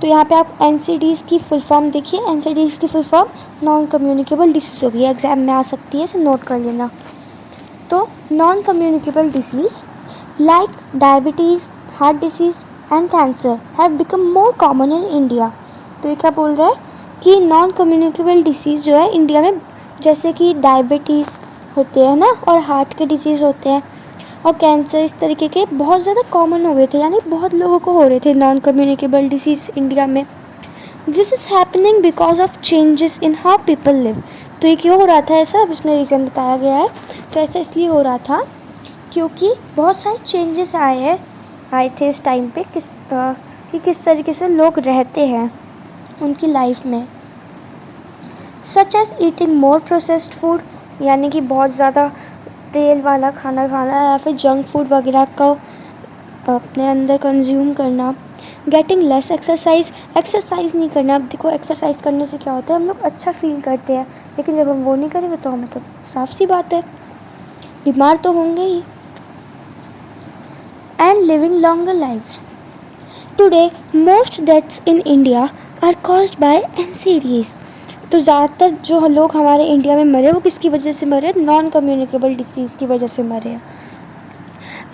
Speaker 1: तो यहाँ पे आप NCDs की फुल फॉर्म देखिए, NCDs की full form non communicable disease होगी, एग्जाम में आ सकती है, इसे नोट कर लेना। तो non communicable disease like diabetes, heart disease and cancer have become more common in India. तो ये क्या बोल रहा है कि नॉन कम्युनिकेबल डिसीज़ जो है इंडिया में, जैसे कि डायबिटीज़ होते हैं ना, और हार्ट के डिसीज़ होते हैं और कैंसर, इस तरीके के बहुत ज़्यादा कॉमन हो गए थे, यानी बहुत लोगों को हो रहे थे नॉन कम्युनिकेबल डिसीज़ इंडिया में। This is happening because of changes in how people live. तो ये क्यों हो रहा था ऐसा, अब इसमें रीज़न बताया गया है। तो ऐसा इसलिए हो रहा था क्योंकि बहुत सारे चेंजेस आए थे इस टाइम पे, कि किस तरीके से लोग रहते हैं उनकी लाइफ में। Such as eating more processed food, यानी कि बहुत ज़्यादा तेल वाला खाना खाना या फिर जंक फूड वगैरह का अपने अंदर कंज्यूम करना। गेटिंग लेस एक्सरसाइज नहीं करना। अब देखो, एक्सरसाइज करने से क्या होता है, हम लोग अच्छा फील करते हैं, लेकिन जब हम वो नहीं करेंगे तो हमें तो साफ सी बात है बीमार तो होंगे ही। And living longer lives. Today most deaths in India are caused by NCDs। तो ज़्यादातर जो लोग हमारे इंडिया में मरे वो किसकी वजह से मरे, नॉन कम्युनिकेबल डिसीज़ की वजह से मरे हैं।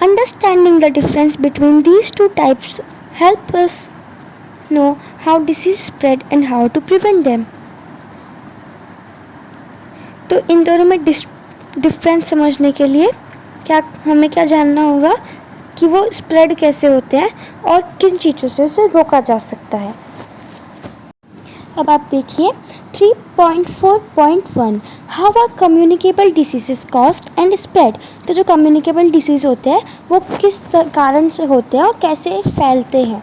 Speaker 1: Understanding the difference between these two types help us know how disease spread and how to prevent them. तो इन दोनों में डिफरेंस समझने के लिए हमें क्या जानना होगा कि वो स्प्रेड कैसे होते हैं और किन चीज़ों से उसे रोका जा सकता है। अब आप देखिए 3.4.1 how are communicable diseases caused and spread. तो जो कम्युनिकेबल डिसीज़ होते हैं वो किस कारण से होते हैं और कैसे फैलते हैं।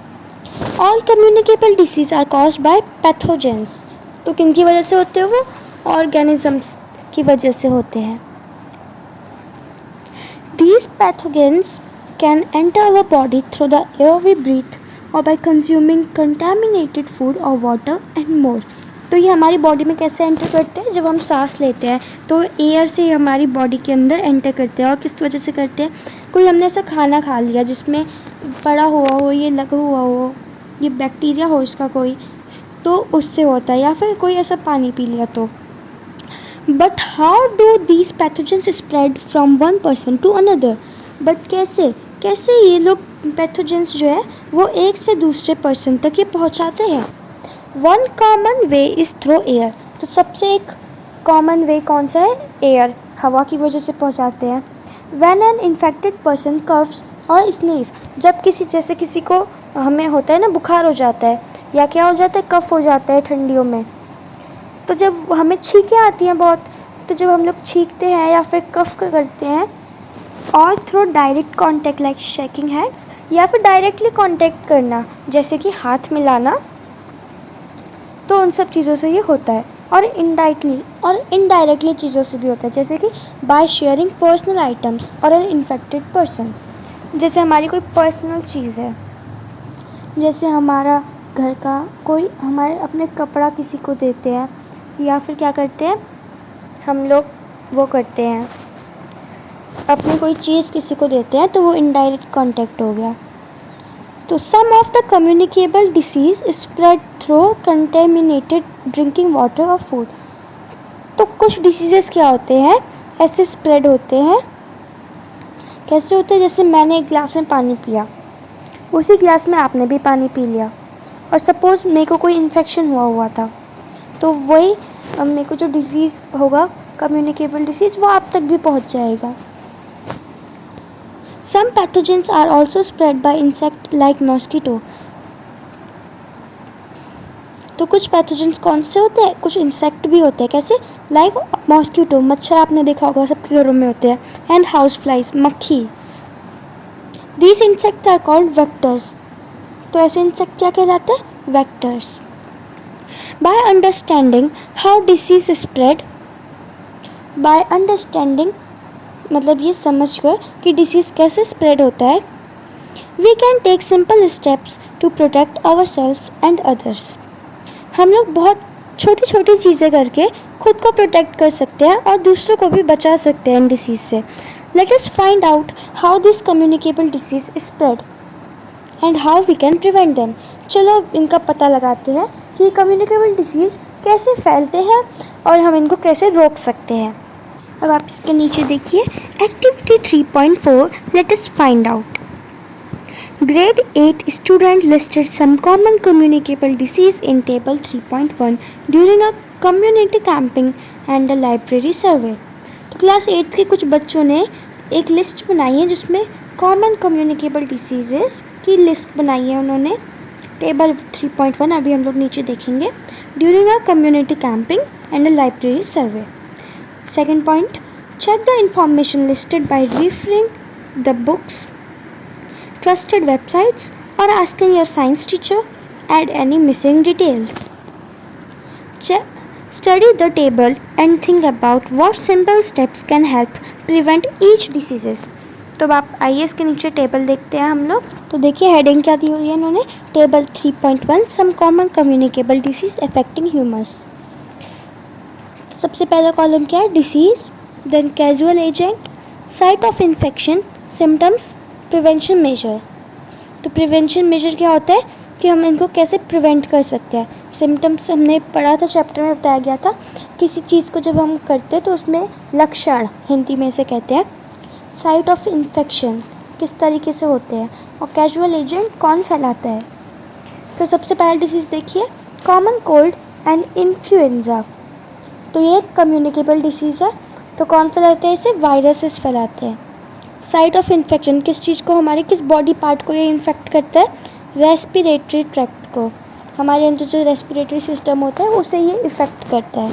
Speaker 1: All communicable disease are caused by pathogens. तो किन की वजह से होते हैं वो, ऑर्गेनिजम्स की वजह से होते हैं। These pathogens can enter our body through the air we breathe or by consuming contaminated food or water and more। तो ये हमारी बॉडी में कैसे एंटर करते हैं, जब हम सांस लेते हैं तो एयर से हमारी बॉडी के अंदर एंटर करते हैं। और किस वजह से करते हैं, कोई हमने ऐसा खाना खा लिया जिसमें पड़ा हुआ हो, ये लगा हुआ हो, ये बैक्टीरिया हो इसका कोई, तो उससे होता है, या फिर कोई ऐसा पानी पी लिया तो। But how do these pathogens spread from one person to another. But कैसे ये लोग पैथोजेंस जो है वो एक से दूसरे पर्सन तक ये पहुंचाते हैं। One common way is through air. तो सबसे एक कॉमन वे कौन सा है, एयर, हवा की वजह से पहुंचाते हैं। When an infected person coughs और स्नीज, जब किसी को हमें होता है ना, बुखार हो जाता है या क्या हो जाता है, कफ हो जाता है ठंडियों में, तो जब हमें छींकें आती हैं बहुत, तो जब हम लोग छींकते हैं या फिर कफ करते हैं, और through direct contact like shaking hands, या फिर डायरेक्टली कांटेक्ट करना जैसे कि हाथ मिलाना, तो उन सब चीज़ों से ये होता है। और इनडायरेक्टली चीज़ों से भी होता है, जैसे कि बाय शेयरिंग पर्सनल आइटम्स और एन इन्फेक्टेड पर्सन। जैसे हमारी कोई पर्सनल चीज़ है, जैसे हमारा घर का कोई, हमारे अपने कपड़ा किसी को देते हैं, या फिर क्या करते हैं हम लोग, वो करते हैं अपनी कोई चीज़ किसी को देते हैं, तो वो इनडायरेक्ट कांटेक्ट हो गया। तो some of the communicable disease spread through contaminated drinking water और फूड। तो कुछ डिसीज़ेस क्या होते हैं, ऐसे स्प्रेड होते हैं, कैसे होते हैं, जैसे मैंने एक गिलास में पानी पिया, उसी गिलास में आपने भी पानी पी लिया, और सपोज़ मेरे को कोई इन्फेक्शन हुआ था, तो वही मेरे को जो डिसीज़ होगा कम्युनिकेबल डिसीज़, वो आप तक भी पहुंच जाएगा। Some pathogens are also spread by insect like mosquito. तो कुछ पैथोजेंस कौन से होते हैं, कुछ इंसेक्ट भी होते हैं, कैसे, लाइक मॉस्किटो, मच्छर आपने देखा होगा सबके घरों में होते हैं, एंड हाउस फ्लाइज, मक्खी। These insects are called vectors. तो ऐसे इंसेक्ट क्या कहलाते हैं, vectors. By understanding how disease spread, by understanding मतलब ये समझकर कि डिसीज़ कैसे स्प्रेड होता है, we can take simple steps to protect our self and others. हम लोग बहुत छोटी छोटी चीज़ें करके खुद को प्रोटेक्ट कर सकते हैं और दूसरों को भी बचा सकते हैं इन डिसीज़ से। Let us find out how this communicable disease is spread and how we can prevent them. चलो इनका पता लगाते हैं कि कम्युनिकेबल डिसीज़ कैसे फैलते हैं और हम इनको कैसे रोक सकते हैं। अब आप इसके नीचे देखिए activity 3.4 let us find out. Grade 8 student listed some common communicable disease in table 3.1 during a community camping and a library survey। तो क्लास 8 के कुछ बच्चों ने एक लिस्ट बनाई है जिसमें कॉमन कम्युनिकेबल डिसीज़ेस की लिस्ट बनाई है उन्होंने। टेबल 3.1 अभी हम लोग नीचे देखेंगे। During a community camping and a library survey. Second point, check the information listed by referring the books, trusted websites or asking your science teacher. Add any missing details. Study the table and think about what simple steps can help prevent each diseases. तो अब आप आइए इसके नीचे table देखते हैं हम लोग। तो देखिए हेडिंग क्या दी हुई है इन्होंने, table 3.1 some common communicable disease affecting humans. सबसे पहला कॉलम क्या है, disease, then casual agent, site of infection, symptoms, prevention measure. तो प्रिवेंशन मेजर क्या होता है कि हम इनको कैसे प्रिवेंट कर सकते हैं। सिम्टम्स हमने पढ़ा था, चैप्टर में बताया गया था, किसी चीज़ को जब हम करते हैं तो उसमें लक्षण हिंदी में से कहते हैं। साइट ऑफ इन्फेक्शन किस तरीके से होते हैं, और कैजुअल एजेंट कौन फैलाता है। तो सबसे पहला डिसीज़ देखिए, कॉमन कोल्ड एंड इन्फ्लुएंजा। तो ये कम्युनिकेबल डिसीज़ है। तो कौन फैलाते हैं इसे, वायरसेस फैलाते हैं। साइट ऑफ इन्फेक्शन किस चीज़ को, हमारे किस बॉडी पार्ट को ये इन्फेक्ट करता है, रेस्पिरेटरी ट्रैक्ट को, हमारे अंदर जो रेस्पिरेटरी सिस्टम होता है उसे ये इफ़ेक्ट करता है।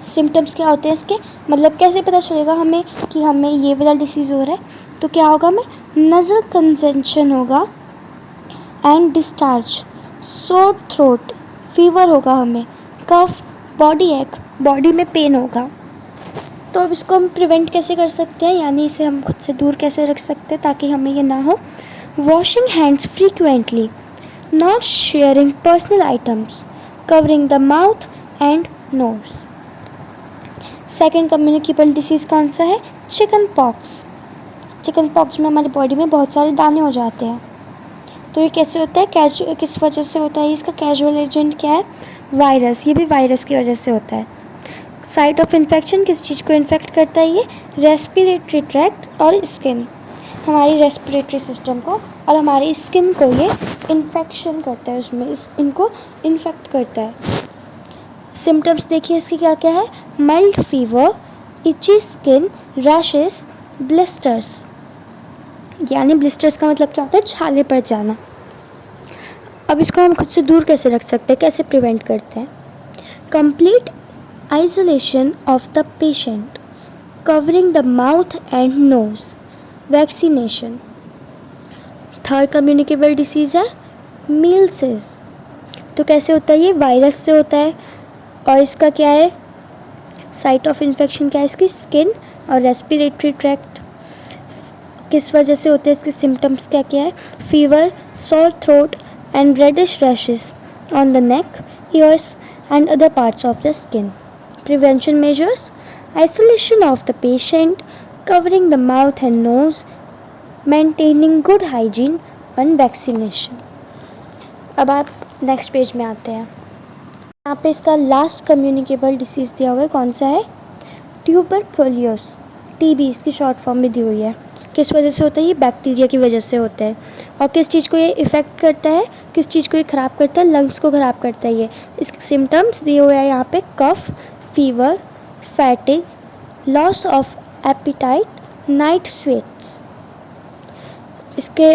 Speaker 1: सिम्टम्स क्या होते हैं इसके, मतलब कैसे पता चलेगा हमें कि हमें ये वाला डिसीज़ हो रहा है। तो क्या होगा, हमें नज़ल कंजंक्शन होगा and discharge, sore throat, fever होगा हमें, कफ, बॉडी एक, बॉडी में पेन होगा। तो अब इसको हम प्रिवेंट कैसे कर सकते हैं, यानी इसे हम खुद से दूर कैसे रख सकते हैं ताकि हमें ये ना हो। Washing hands frequently, not sharing personal items, covering the mouth and nose. Second communicable disease कौन सा है, चिकन पॉक्स। चिकन पॉक्स में हमारी बॉडी में बहुत सारे दाने हो जाते हैं। तो ये कैसे होता है, किस वजह से होता है, इसका कैजुअल एजेंट क्या है, वायरस। ये भी वायरस की वजह से होता है। साइट ऑफ इन्फेक्शन किस चीज़ को इन्फेक्ट करता है, ये रेस्पिरेटरी ट्रैक्ट और स्किन, हमारी रेस्पिरेटरी सिस्टम को और हमारी स्किन को ये इन्फेक्शन करता है, उसमें इनको इन्फेक्ट करता है। सिम्टम्स देखिए इसके क्या क्या है, mild fever, इची skin, rashes, blisters. यानी ब्लिस्टर्स का मतलब क्या होता है, छाले पड़ जाना। अब इसको हम खुद से दूर कैसे रख सकते हैं, कैसे प्रिवेंट करते हैं। Complete isolation of the patient, covering the mouth and nose, vaccination। Third communicable disease है मील्सेस। तो कैसे होता है, ये वायरस से होता है और इसका क्या है, साइट ऑफ इन्फेक्शन क्या है इसकी, स्किन और रेस्पिरेटरी ट्रैक्ट। किस वजह से होते हैं, इसके सिम्टम्स क्या क्या है, fever, sore throat and reddish rashes on the neck, ears and other parts of the skin. Prevention measures, isolation of the patient, covering the mouth and nose, maintaining good hygiene and vaccination। अब आप next page में आते हैं। यहाँ पे इसका last communicable disease दिया हुआ है, कौन सा है, ट्यूबरकुलोसिस, टीबी इसकी शॉर्ट फॉर्म में दी हुई है। किस वजह से होता है, ये बैक्टीरिया की वजह से होता है। और किस चीज़ को ये इफ़ेक्ट करता है, किस चीज़ को ये ख़राब करता है, लंग्स को ख़राब करता है ये। इसके सिम्टम्स दिए हुए हैं यहाँ पे, cough, fever, fatigue, loss of appetite, night sweats. इसके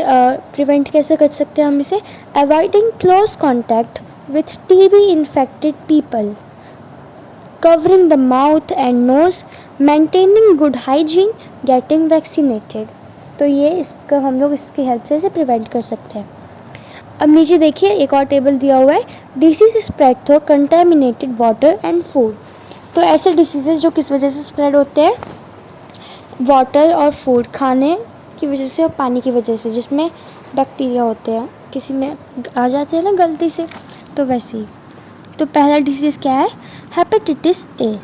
Speaker 1: प्रिवेंट कैसे कर सकते हैं हम इसे, avoiding close contact with TB infected people, covering the mouth and nose, maintaining good hygiene, getting vaccinated. तो ये इसका हम लोग इसकी हेल्प से इसे प्रिवेंट कर सकते हैं। अब नीचे देखिए एक और टेबल दिया हुआ है, disease spread through contaminated water and food. तो ऐसे डिसीजेज जो किस वजह से स्प्रेड होते हैं, वाटर और फूड, खाने की वजह से और पानी की वजह से, जिसमें बैक्टीरिया होते हैं, किसी में आ जाते हैं ना गलती से, तो वैसे ही। तो पहला डिसीज़ क्या है, हेपेटाइटिस ए।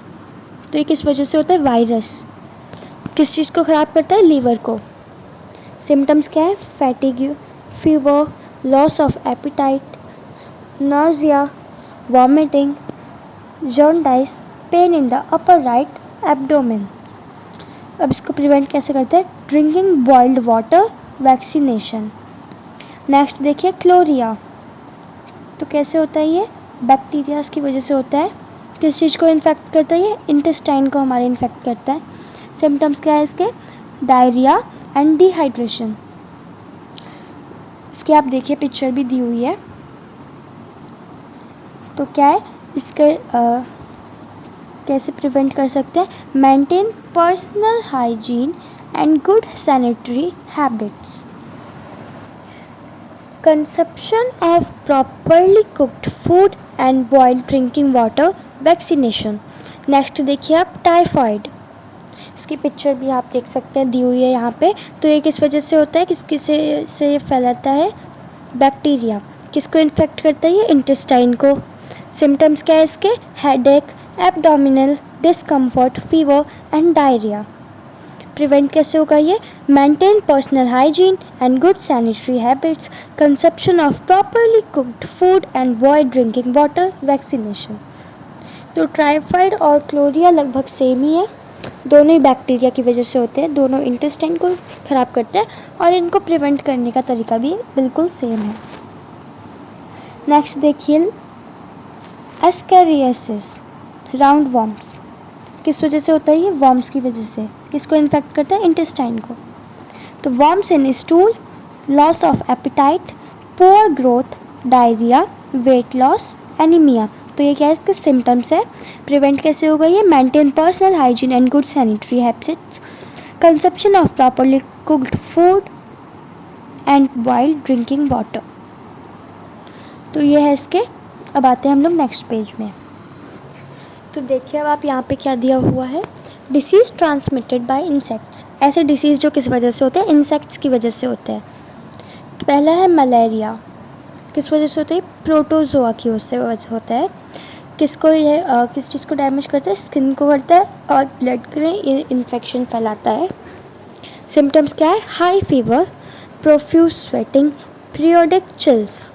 Speaker 1: तो ये किस वजह से होता है, वायरस। किस चीज़ को ख़राब करता है? लीवर को। सिम्टम्स क्या है? Fatigue, fever, loss of appetite, nausea, vomiting, jaundice, pain in the upper right abdomen. अब इसको प्रिवेंट कैसे करते हैं? Drinking boiled water, vaccination. Next देखिए क्लोरिया। तो कैसे होता है ये? बैक्टीरियाज की वजह से होता है। किस चीज़ को इन्फेक्ट करता है? ये इंटेस्टाइन को हमारे इन्फेक्ट करता है। सिम्टम्स क्या है इसके? Diarrhoea and dehydration. इसके आप देखिए पिक्चर भी दी हुई है। तो क्या है इसके कैसे प्रिवेंट कर सकते हैं? Maintain personal hygiene and good sanitary habits. Consumption of properly cooked food and boiled drinking water, vaccination. Next देखिए आप टाइफाइड। इसकी पिक्चर भी आप देख सकते हैं, दी हुई है यहाँ पे। तो ये किस वजह से होता है? किससे ये फैलाता है? बैक्टीरिया। किसको इन्फेक्ट करता है? ये इंटेस्टाइन को। सिम्टम्स क्या है इसके? Headache, abdominal discomfort, fever and diarrhoea. Prevent कैसे होगा ये? Maintain personal hygiene and good sanitary habits, consumption of properly cooked food and boiled drinking water, vaccination. तो टाइफाइड और क्लोरिया लगभग सेम ही है, दोनों ही बैक्टीरिया की वजह से होते हैं, दोनों इंटेस्टाइन को ख़राब करते हैं और इनको प्रिवेंट करने का तरीका भी बिल्कुल सेम है। नेक्स्ट देखिए एस्केरियासिस, राउंड वॉर्म्स। किस वजह से होता है ये? वॉर्म्स की वजह से। किसको इन्फेक्ट करता है? इंटेस्टाइन को। तो worms in stool, loss of appetite, poor growth, diarrhoea, weight loss, anaemia. तो ये क्या है? इसके सिम्टम्स है। प्रिवेंट कैसे होगा ये? Maintain personal hygiene and good sanitary habits, consumption of properly cooked food and boiled drinking water. तो ये है इसके। अब आते हैं हम लोग नेक्स्ट पेज में। तो देखिए अब आप यहाँ पे क्या दिया हुआ है? Disease transmitted by insects. ऐसे डिसीज़ जो किस वजह से होते हैं? इंसेक्ट्स की वजह से होते हैं। तो पहला है मलेरिया। किस वजह से होता है? प्रोटोजोआ की वजह से होता है। किसको ये किस चीज़ को डैमेज करता है? स्किन को करता है और ब्लड में इन्फेक्शन फैलाता है। सिम्टम्स क्या है? High fever, profuse sweating, periodic chills.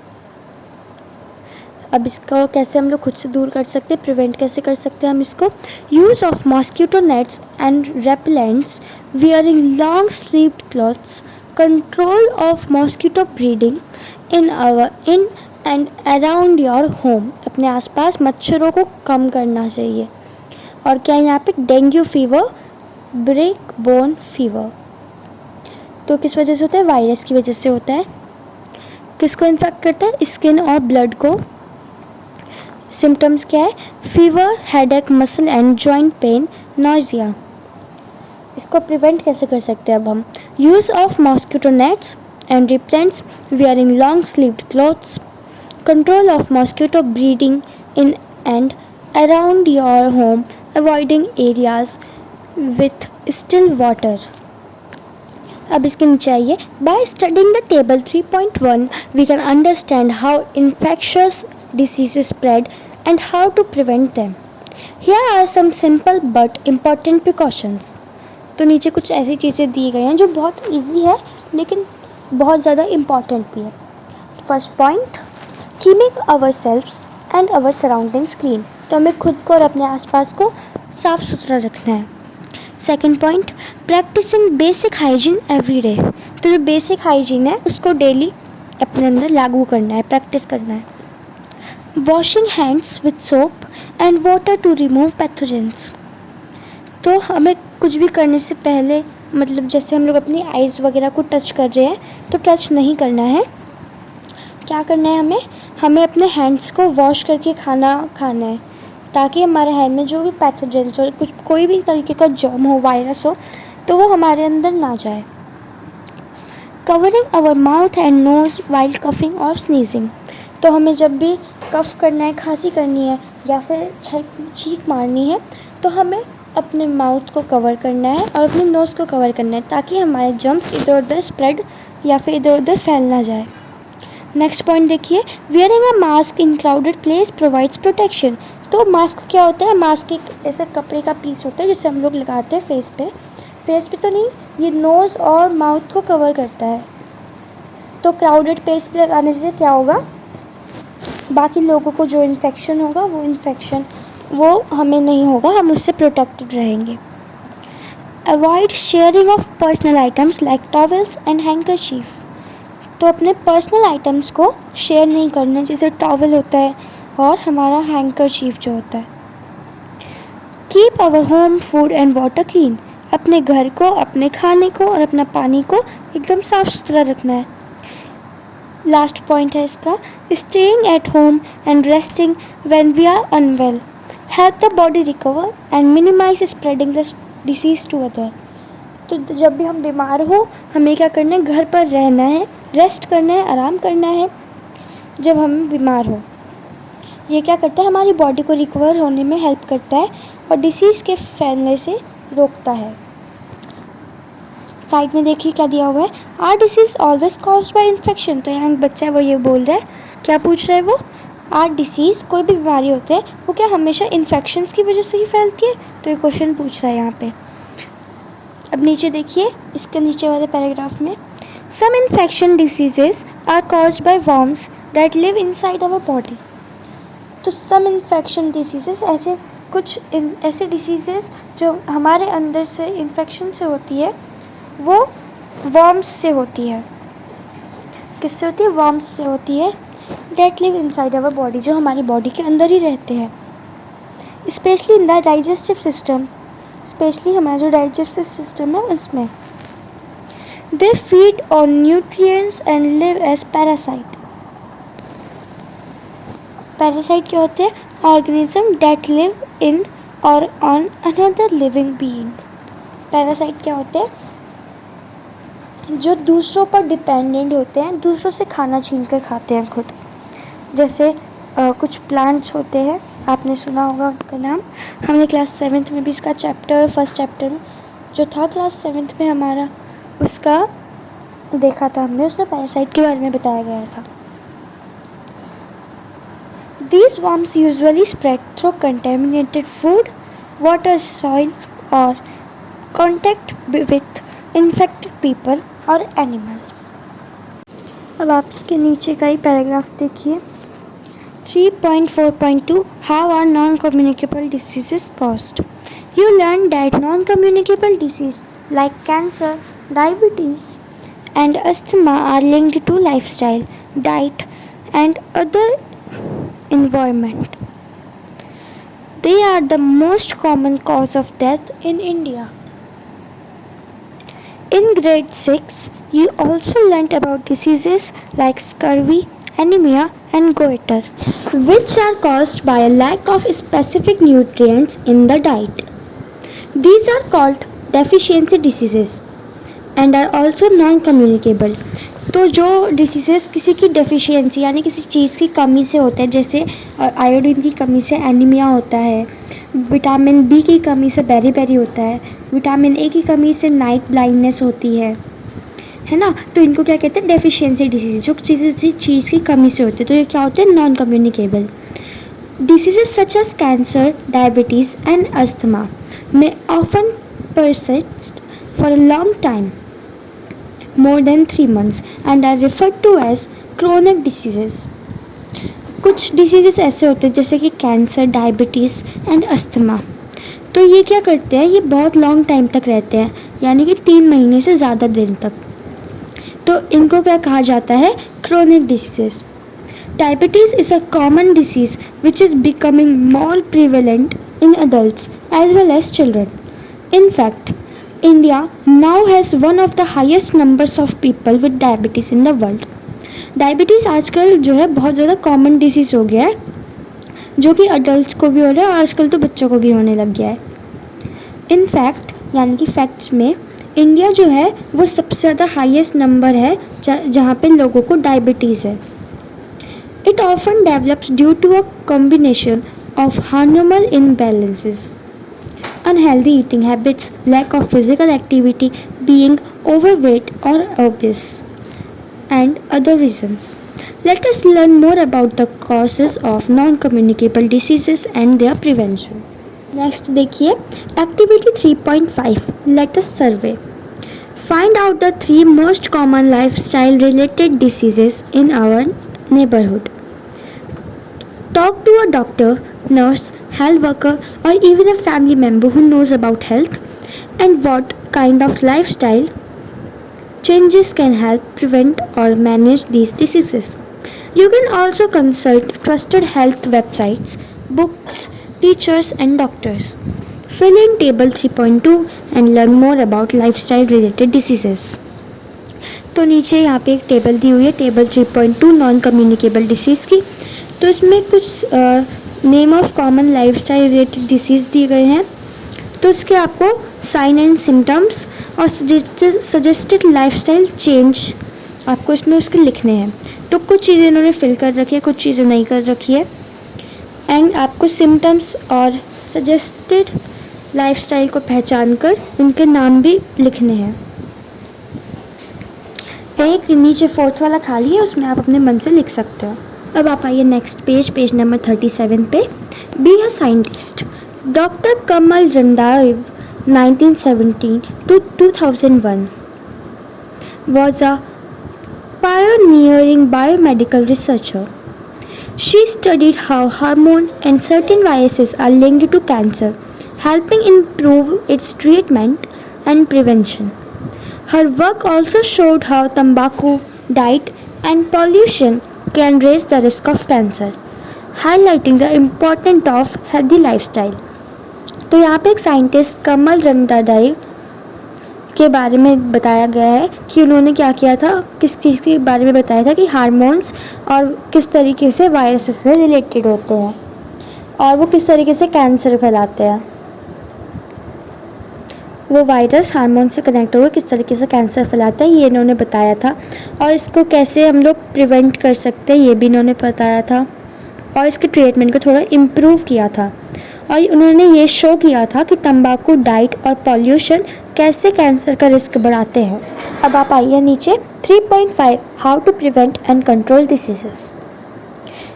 Speaker 1: अब इसको कैसे हम लोग खुद से दूर कर सकते हैं? प्रिवेंट कैसे कर सकते हैं हम इसको? Use of mosquito nets and repellents, wearing long sleeved clothes, control of mosquito breeding in and around your home. अपने आसपास मच्छरों को कम करना चाहिए। और क्या है यहाँ पे? Dengue fever, break bone fever. तो किस वजह से होता है? वायरस की वजह से होता है। किसको इन्फेक्ट करता है? स्किन और ब्लड को। सिम्टम्स क्या है? Fever, headache, muscle and joint pain, nausea. इसको प्रिवेंट कैसे कर सकते हैं अब हम? Use of mosquito nets and repellents, wearing long sleeved clothes, control of mosquito breeding in and around your home, avoiding areas with still water. अब इसके नीचे आइए। By studying the table 3.1 we can understand how infectious diseases spread and how to prevent them. Here are some simple but important precautions. तो नीचे कुछ ऐसी चीज़ें दी गई हैं जो बहुत इजी है लेकिन बहुत ज़्यादा इम्पॉर्टेंट भी है। First point, keeping ourselves and our surroundings clean. तो हमें खुद को और अपने आसपास को साफ़ सुथरा रखना है। Second point, practising basic hygiene every day. तो जो बेसिक हाइजीन है उसको डेली अपने अंदर लागू करना है, प्रैक्टिस करना है। Washing hands with soap and water to remove pathogens. तो हमें कुछ भी करने से पहले, मतलब जैसे हम लोग अपनी आइज़ वगैरह को टच कर रहे हैं तो टच नहीं करना है। क्या करना है? हमें अपने हैंड्स को वॉश करके खाना है ताकि हमारे हैंड में जो भी पैथोजेंस हो, कोई भी तरीके का जर्म हो, वायरस हो, तो वो हमारे अंदर ना जाए। Covering our mouth and nose while coughing और स्नीजिंग। तो हमें जब भी कफ़ करना है, खांसी करनी है या फिर छींक मारनी है तो हमें अपने माउथ को कवर करना है और अपने नोज़ को कवर करना है ताकि हमारे जर्म्स इधर उधर स्प्रेड या फिर इधर उधर फैल ना जाए। नेक्स्ट पॉइंट देखिए, wearing a mask in crowded place provides protection. तो मास्क क्या होता है? मास्क एक ऐसा कपड़े का पीस होता है जिसे हम लोग लगाते हैं फेस पे फेस पे तो नहीं, ये नोज़ और माउथ को कवर करता है। तो क्राउडेड प्लेस पे लगाने से क्या होगा, बाकी लोगों को जो इन्फेक्शन होगा वो हमें नहीं होगा, हम उससे प्रोटेक्टेड रहेंगे। Avoid sharing of personal items like towels and handkerchief. तो अपने पर्सनल आइटम्स को शेयर नहीं करना, जैसे टॉवल होता है और हमारा हैंकरचीफ जो होता है। Keep our home, food and water clean. अपने घर को, अपने खाने को और अपना पानी को एकदम साफ सुथरा रखना है। लास्ट पॉइंट है इसका, staying at home and resting when we are unwell help the body recover and minimise spreading the disease to other. तो जब भी हम बीमार हो, हमें क्या करना है, घर पर रहना है, रेस्ट करना है, आराम करना है जब हम बीमार हो। ये क्या करता है, हमारी बॉडी को रिकवर होने में हेल्प करता है और डिसीज़ के फैलने से रोकता है। साइड में देखिए क्या दिया हुआ है, are disease always caused by infection. तो यहाँ बच्चा वो ये बोल रहा है, क्या पूछ रहा है वो, आर डिसीज़, कोई भी बीमारी होते हैं वो क्या हमेशा इन्फेक्शंस की वजह से ही फैलती है। तो ये क्वेश्चन पूछ रहा है यहाँ पे। अब नीचे देखिए, इसके नीचे वाले पैराग्राफ में, some infection diseases are caused by worms that live inside our body. तो सम इन्फेक्शन डिसीजेस, ऐसे डिसीजेस जो हमारे अंदर से इन्फेक्शन से होती है, वो वर्म्स से होती है। किससे होती है, वर्म्स से होती है। That live inside our body, जो हमारी बॉडी के अंदर ही रहते हैं। Specially in the digestive system, specially हमारा जो डाइजेस्टिव सिस्टम है उसमें। They feed on nutrients and live as parasite. Parasite क्या होते हैं, ऑर्गेनिज्म डेट लिव इन और on another living being. Parasite क्या होते हैं, जो दूसरों पर डिपेंडेंट होते हैं, दूसरों से खाना छीन कर खाते हैं खुद। जैसे कुछ प्लांट्स होते हैं, आपने सुना होगा उनका नाम, हमने क्लास 7th में भी इसका फर्स्ट चैप्टर में जो था क्लास 7th में हमारा, उसका देखा था हमने, उसमें पैरासाइट के बारे में बताया गया था। These worms usually spread through contaminated food, water, soil or contact with infected people or animals. अब आप इसके नीचे का ही पैराग्राफ देखिए, 3.4.2 How are non-communicable diseases caused? You learn that non-communicable diseases like cancer, diabetes and asthma are linked to lifestyle, diet and other environment. They are the most common cause of death in India. In grade 6, you also learnt about diseases like scurvy, anemia and goiter, which are caused by a lack of specific nutrients in the diet. These are called deficiency diseases and are also non-communicable. तो जो diseases किसी की deficiency यानी किसी चीज़ की कमी से होते हैं, जैसे आयोडीन की कमी से एनीमिया होता है, विटामिन बी की कमी से बेरी होता है, विटामिन ए की कमी से नाइट ब्लाइंडनेस होती है ना। तो इनको क्या कहते हैं, डेफिशिएंसी डिसीज़, जो किसी चीज़ की कमी से होते हैं। तो ये क्या होते हैं, non communicable diseases such as cancer, diabetes and asthma may often persist for a long time, more than 3 months, and are referred to as chronic diseases. कुछ डिसीजेस ऐसे होते हैं जैसे कि कैंसर, डायबिटीज़ एंड अस्थमा। तो ये क्या करते हैं, ये बहुत लॉन्ग टाइम तक रहते हैं, यानी कि 3 महीने से ज़्यादा दिन तक। तो इनको क्या कहा जाता है, chronic diseases. Diabetes is a common disease which is becoming more prevalent in adults as well as children. In fact, India now has one of the highest numbers of people with diabetes in the world. Diabetes आजकल जो है बहुत ज़्यादा common disease हो गया है, जो कि अडल्ट को भी हो रहा है और आजकल तो बच्चों को भी होने लग गया है। इन फैक्ट यानी कि फैक्ट्स में इंडिया जो है वो सबसे ज़्यादा हाईएस्ट नंबर है जहाँ पे लोगों को डायबिटीज़ है। It often develops due to a combination of hormonal imbalances, unhealthy eating habits, lack of physical activity, being overweight or obese, and other reasons. Let us learn more about the causes of non-communicable diseases and their prevention. Next देखिए activity 3.5 let us survey. Find out the 3 most common lifestyle related diseases in our neighborhood. Talk to a doctor, nurse, health worker, or even a family member who knows about health and what kind of lifestyle changes can help prevent or manage these diseases. You can also consult trusted health websites, books, teachers, and doctors. Fill in table 3.2 and learn more about lifestyle related diseases. तो नीचे यहाँ पे एक table दी हुई है table 3.2 non communicable disease की. तो इसमें कुछ name of common lifestyle related disease दिए गए हैं. तो इसके आपको साइन एंड सिम्टम्स और सजेस्टेड लाइफस्टाइल चेंज आपको इसमें उसके लिखने हैं. तो कुछ चीज़ें इन्होंने फिल कर रखी है, कुछ चीज़ें नहीं कर रखी है. एंड आपको सिम्टम्स और सजेस्टेड लाइफस्टाइल को पहचान कर उनके नाम भी लिखने हैं. एक नीचे फोर्थ वाला खाली है, उसमें आप अपने मन से लिख सकते हो. अब आप आइए नेक्स्ट पेज नंबर 37 पे. Be a scientist. Doctor Kamal Randhawa 1917 to 2001 was a pioneering biomedical researcher. She studied how hormones and certain viruses are linked to cancer, helping improve its treatment and prevention. Her work also showed how tobacco, diet, and pollution can raise the risk of cancer, highlighting the importance of healthy lifestyle. तो यहाँ पे एक scientist कमल रंधावा के बारे में बताया गया है कि उन्होंने क्या किया था, किस चीज़ के बारे में बताया था कि हार्मोन्स और किस तरीके से वायरस से रिलेटेड होते हैं और वो किस तरीके से कैंसर फैलाते हैं. वो वायरस हार्मोन से कनेक्ट होकर किस तरीके से कैंसर फैलाता है ये इन्होंने बताया था. और इसको कैसे हम लोग प्रिवेंट कर सकते हैं ये भी इन्होंने बताया था. और इसके ट्रीटमेंट को थोड़ा इम्प्रूव किया था. और उन्होंने ये शो किया था कि तंबाकू, डाइट और पॉल्यूशन कैसे कैंसर का रिस्क बढ़ाते हैं. अब आप आइए नीचे 3.5 how to prevent and control diseases.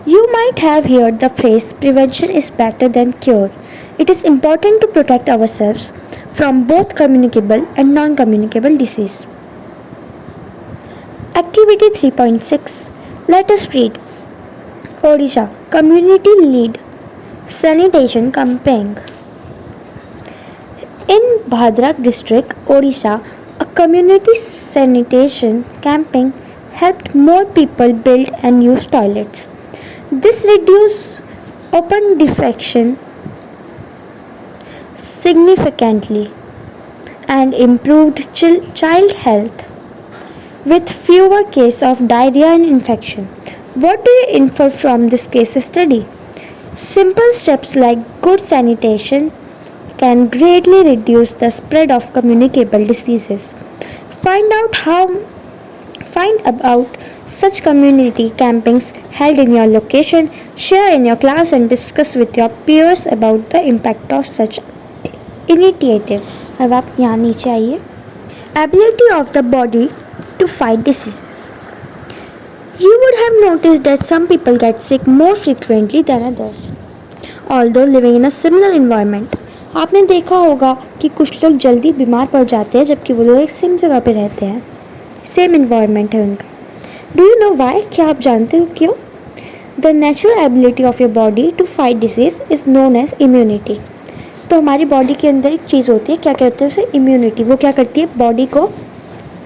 Speaker 1: You might have heard the phrase prevention is better than cure. It is important to protect ourselves from both communicable and non-communicable disease. Activity 3.6 let us read. Odisha community lead sanitation campaign. In Bhadrak district, Odisha, a community sanitation campaign helped more people build and use toilets. This reduced open defecation significantly and improved child health with fewer cases of diarrhea and infection. What do you infer from this case study? Simple steps like good sanitation can greatly reduce the spread of communicable diseases. Find about such community campaigns held in your location, share in your class and discuss with your peers about the impact of such initiatives. अब आप यहाँ नीचे आइए. Ability of the body to fight diseases. You would have noticed that some people get sick more frequently than others, although living in a similar environment. आपने देखा होगा कि कुछ लोग जल्दी बीमार पड़ जाते हैं जबकि वो लोग एक सेम जगह पे रहते हैं, सेम इन्वायरमेंट है उनका. Do you know why? क्या आप जानते हो क्यों? The natural ability of your body to fight disease is known as immunity. तो हमारी बॉडी के अंदर एक चीज़ होती है, क्या कहते हैं उसे? इम्यूनिटी. वो क्या करती है? बॉडी को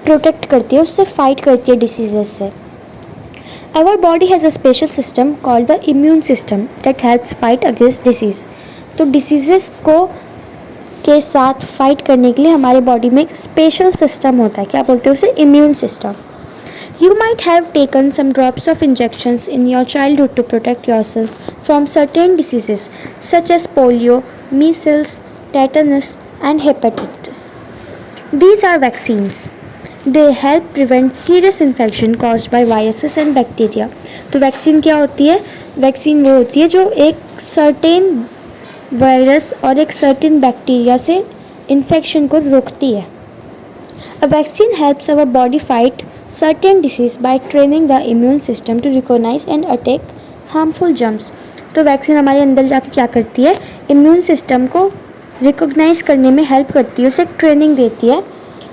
Speaker 1: प्रोटेक्ट करती है, उससे फाइट करती है डिसीजेस से. Our body has a special system called the immune system that helps fight against disease. तो डिसीजेस को के साथ फाइट करने के लिए हमारे बॉडी में एक स्पेशल सिस्टम होता है. क्या बोलते हैं उसे? Immune system. You might have taken some drops of injections in your childhood to protect yourself from certain diseases such as polio, measles, tetanus, and hepatitis. These are vaccines. They help prevent serious infection caused by viruses and bacteria. तो vaccine क्या होती है? Vaccine वो होती है जो एक certain virus और एक सर्टेन बैक्टीरिया से इन्फेक्शन को रोकती है. A vaccine helps our body fight certain disease by training the immune system to recognize and attack harmful germs. तो वैक्सीन हमारे अंदर जाके क्या करती है, इम्यून सिस्टम को रिकॉग्नाइज करने में हेल्प करती है, उसे ट्रेनिंग देती है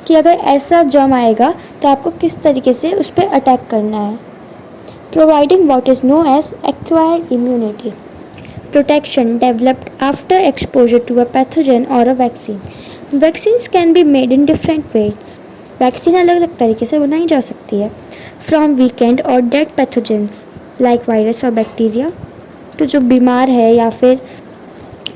Speaker 1: कि अगर ऐसा जर्म आएगा तो आपको किस तरीके से उस पर अटैक करना है। Providing what is known as acquired immunity, protection developed after exposure to a pathogen or a vaccine. Vaccines can be made in different ways. Vaccine अलग अलग तरीके से बनाई जा सकती है, फ्रॉम वीकेंड और डेड पैथोजेंस लाइक वायरस और बैक्टीरिया, तो जो बीमार है या फिर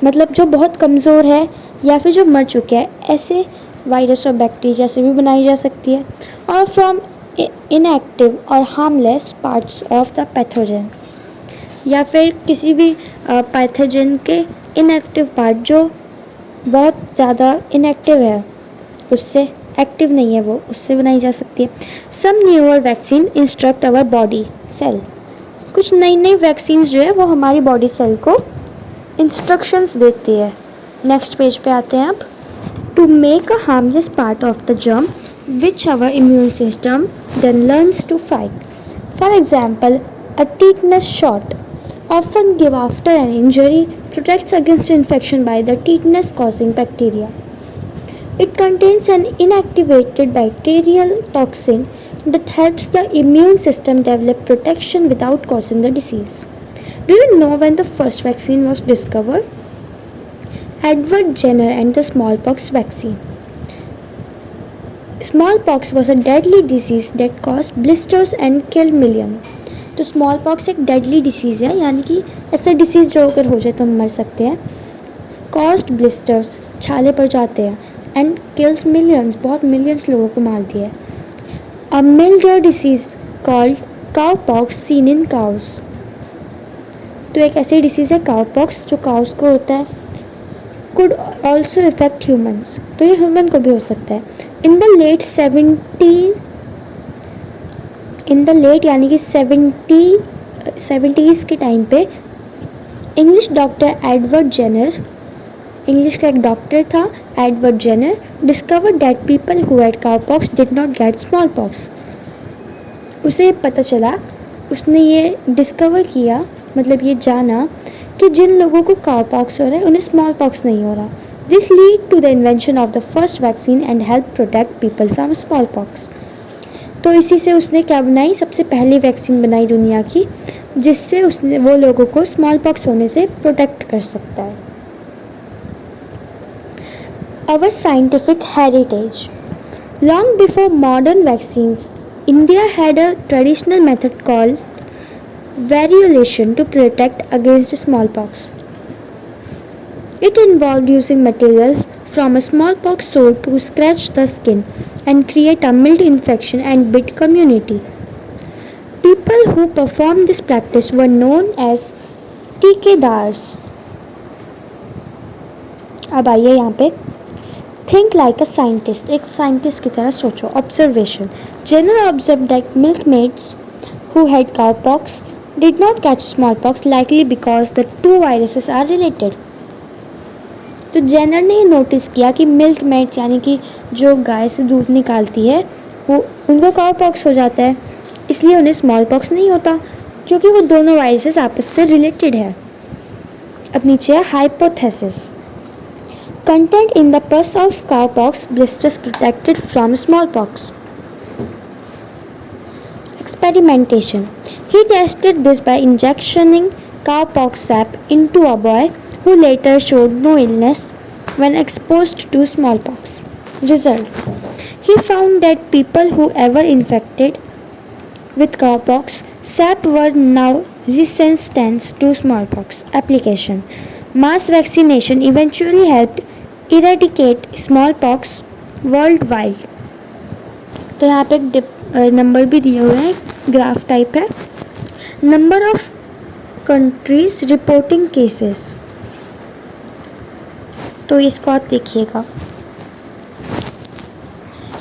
Speaker 1: मतलब जो बहुत कमज़ोर है या फिर जो मर चुके हैं, ऐसे वायरस और बैक्टीरिया से भी बनाई जा सकती है, और फ्रॉम इनएक्टिव और harmless parts of the pathogen, या फिर किसी भी पैथोजन के इनएक्टिव पार्ट जो बहुत ज़्यादा इनएक्टिव है, उससे एक्टिव नहीं है वो, उससे बनाई जा सकती है। Some newer vaccine instruct our body cell, कुछ नई नई वैक्सीन्स जो है वो हमारी बॉडी सेल को इंस्ट्रक्शंस देती है। नेक्स्ट पेज पे आते हैं आप। To make a harmless part of the germ which our immune system then learns to fight. For example, a tetanus shot, often given after an injury, protects against infection by the tetanus causing bacteria. It contains an inactivated bacterial toxin that helps the immune system develop protection without causing the disease. Do you know when the first vaccine was discovered? Edward Jenner and the smallpox vaccine. Smallpox was a deadly disease that caused blisters and killed millions. तो small pox एक deadly disease है, यानी कि ऐसा disease जो अगर हो जाए तो हम मर सकते हैं। कॉस्ट ब्लिस्टर्स, छाले पड़ जाते हैं, एंड किल्स मिलियंस, बहुत मिलियंस लोगों को मार दिया है। A milder disease called cow pox seen in cows, तो एक ऐसी डिसीज़ है काउ पॉक्स जो काउस को होता है। कुड ऑल्सो इफेक्ट ह्यूमन्स, तो ये ह्यूमन को भी हो सकता है। इन द लेट यानी कि 70s के टाइम पे English doctor Edward Jenner, English का एक डॉक्टर था Edward Jenner, discovered that people who had cowpox did not get smallpox. उसे पता चला, उसने ये डिस्कवर किया, मतलब ये जाना कि जिन लोगों को काउपॉक्स हो रहा है उन्हें स्मॉल पॉक्स नहीं हो रहा। This lead to the invention of the first vaccine and help protect people from smallpox. तो इसी से उसने क्या बनाई, सबसे पहली वैक्सीन बनाई दुनिया की, जिससे उसने वो लोगों को स्मॉल पॉक्स होने से प्रोटेक्ट कर सकता है। Our scientific heritage. Long before modern vaccines, India had a traditional method called variolation to protect against smallpox. It involved using material from a smallpox sore to scratch the skin and create a mild infection and bit community. People who performed this practice were known as टीकेदार्स। अब आइए यहाँ पे, think like a scientist, एक scientist की तरह सोचो। Observation, Jenner observe that milkmaids who had cowpox did not catch smallpox likely because the two viruses are related. तो Jenner ने ये नोटिस किया कि मिल्क मेड्स यानी कि जो गाय से दूध निकालती है वो उनको काउपॉक्स हो जाता है, इसलिए उन्हें स्मॉल पॉक्स नहीं होता, क्योंकि वो दोनों वायरसेस आपस से रिलेटेड है। अब नीचे है हाइपोथेसिस। कंटेंट इन द पस of cowpox blisters protected from small pox. Experimentation. He tested this by injecting cowpox sap into a boy who later showed no illness when exposed to smallpox. Result. He found that people who ever infected with cowpox sap were now resistant to smallpox. Application. Mass vaccination eventually helped eradicate smallpox worldwide. तो यहाँ पे एक number भी दिए हुए हैं, graph type है। Number of countries reporting cases, तो इसको आप देखिएगा।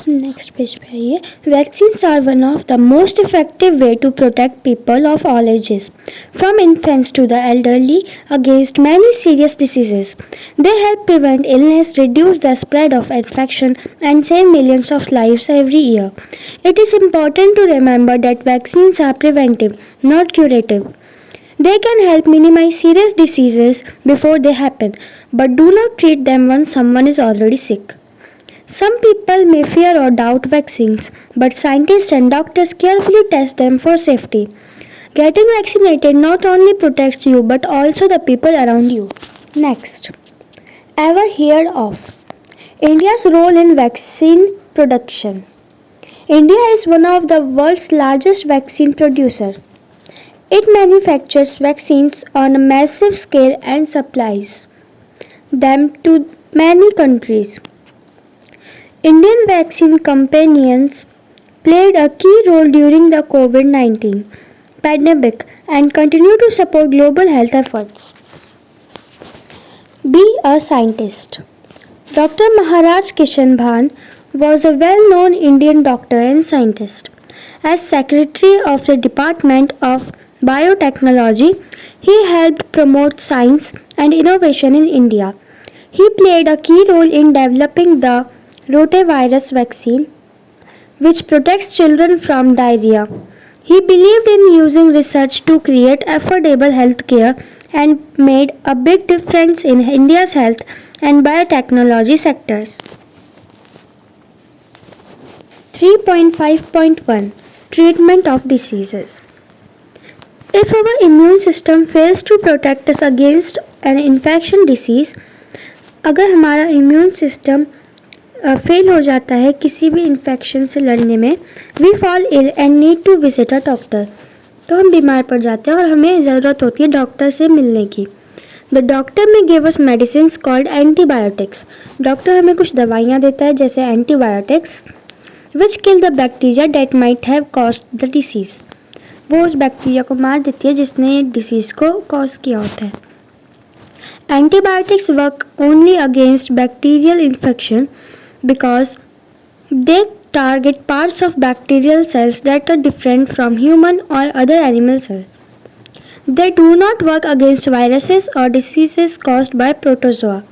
Speaker 1: नेक्स्ट पेज पे आइए। Vaccines are one of the most effective way to protect people of all ages from infants to the elderly against many serious diseases. They help prevent illness, reduce the spread of infection, and save millions of lives every year. It is important to remember that vaccines are preventive, not curative. They can help minimize serious diseases before they happen, but do not treat them once someone is already sick. Some people may fear or doubt vaccines, but scientists and doctors carefully test them for safety. Getting vaccinated not only protects you but also the people around you. Next, ever heard of India's role in vaccine production? India is one of the world's largest vaccine producers. It manufactures vaccines on a massive scale and supplies them to many countries. Indian vaccine companies played a key role during the COVID 19 pandemic and continue to support global health efforts. Be a scientist. Dr. Maharaj Kishan Bhan was a well known Indian doctor and scientist. As Secretary of the Department of Biotechnology, he helped promote science and innovation in India. He played a key role in developing the rotavirus vaccine, which protects children from diarrhea. He believed in using research to create affordable health care and made a big difference in India's health and biotechnology sectors. 3.5.1 Treatment of diseases. If our immune system fails to protect us against an infection disease, अगर हमारा immune system fail हो जाता है किसी भी infection से लड़ने में, we fall ill and need to visit a doctor, तो हम बीमार पड़ जाते हैं और हमें ज़रूरत होती है डॉक्टर से मिलने की. The doctor may give us medicine called antibiotics. Doctor हमें कुछ दवाइयाँ देता है जैसे antibiotics which kill the bacteria that might have caused the disease. वो उस बैक्टीरिया को मार देती है जिसने डिसीज़ को कॉज किया होता है. Antibiotics work only against bacterial infection because they target parts of bacterial cells that are different from human or other animal cells. They do not work against viruses or diseases caused by protozoa.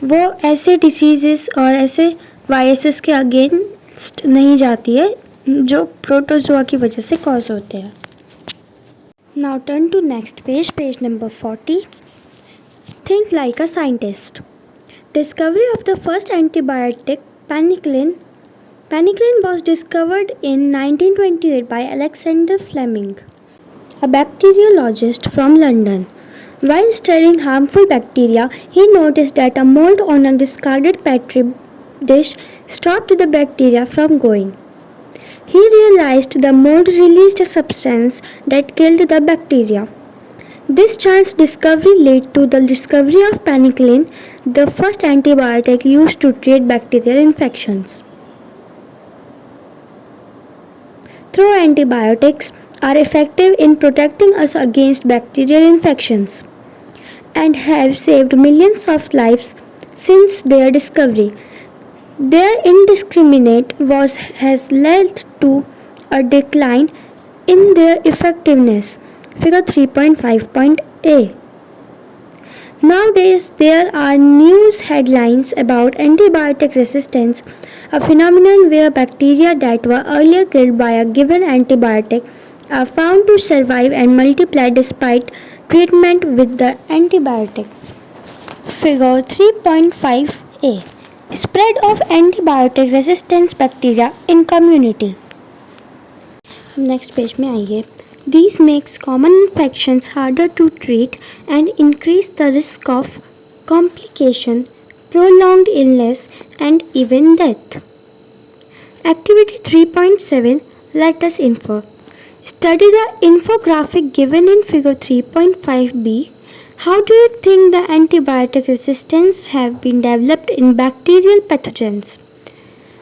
Speaker 1: वो ऐसे diseases और ऐसे viruses के against नहीं जाती है जो protozoa की वजह से cause होते हैं. Now turn to next page, page number 40. Think like a scientist. Discovery of the first antibiotic, penicillin. Penicillin was discovered in 1928 by Alexander Fleming, a bacteriologist from London. While studying harmful bacteria, he noticed that a mold on a discarded petri dish stopped the bacteria from growing. He realized the mold released a substance that killed the bacteria. This chance discovery led to the discovery of penicillin, the first antibiotic used to treat bacterial infections. Though antibiotics are effective in protecting us against bacterial infections and have saved millions of lives since their discovery, their indiscriminate use has led to a decline in their effectiveness. Figure 3.5.a. Nowadays, there are news headlines about antibiotic resistance, a phenomenon where bacteria that were earlier killed by a given antibiotic are found to survive and multiply despite treatment with the antibiotic. Figure 3.5a. Spread of antibiotic resistance bacteria in community. Next page में आइए. These makes common infections harder to treat and increase the risk of complication, prolonged illness and even death. Activity 3.7 Let us infer. Study the infographic given in figure 3.5b. How do you think the antibiotic resistance have been developed in bacterial pathogens?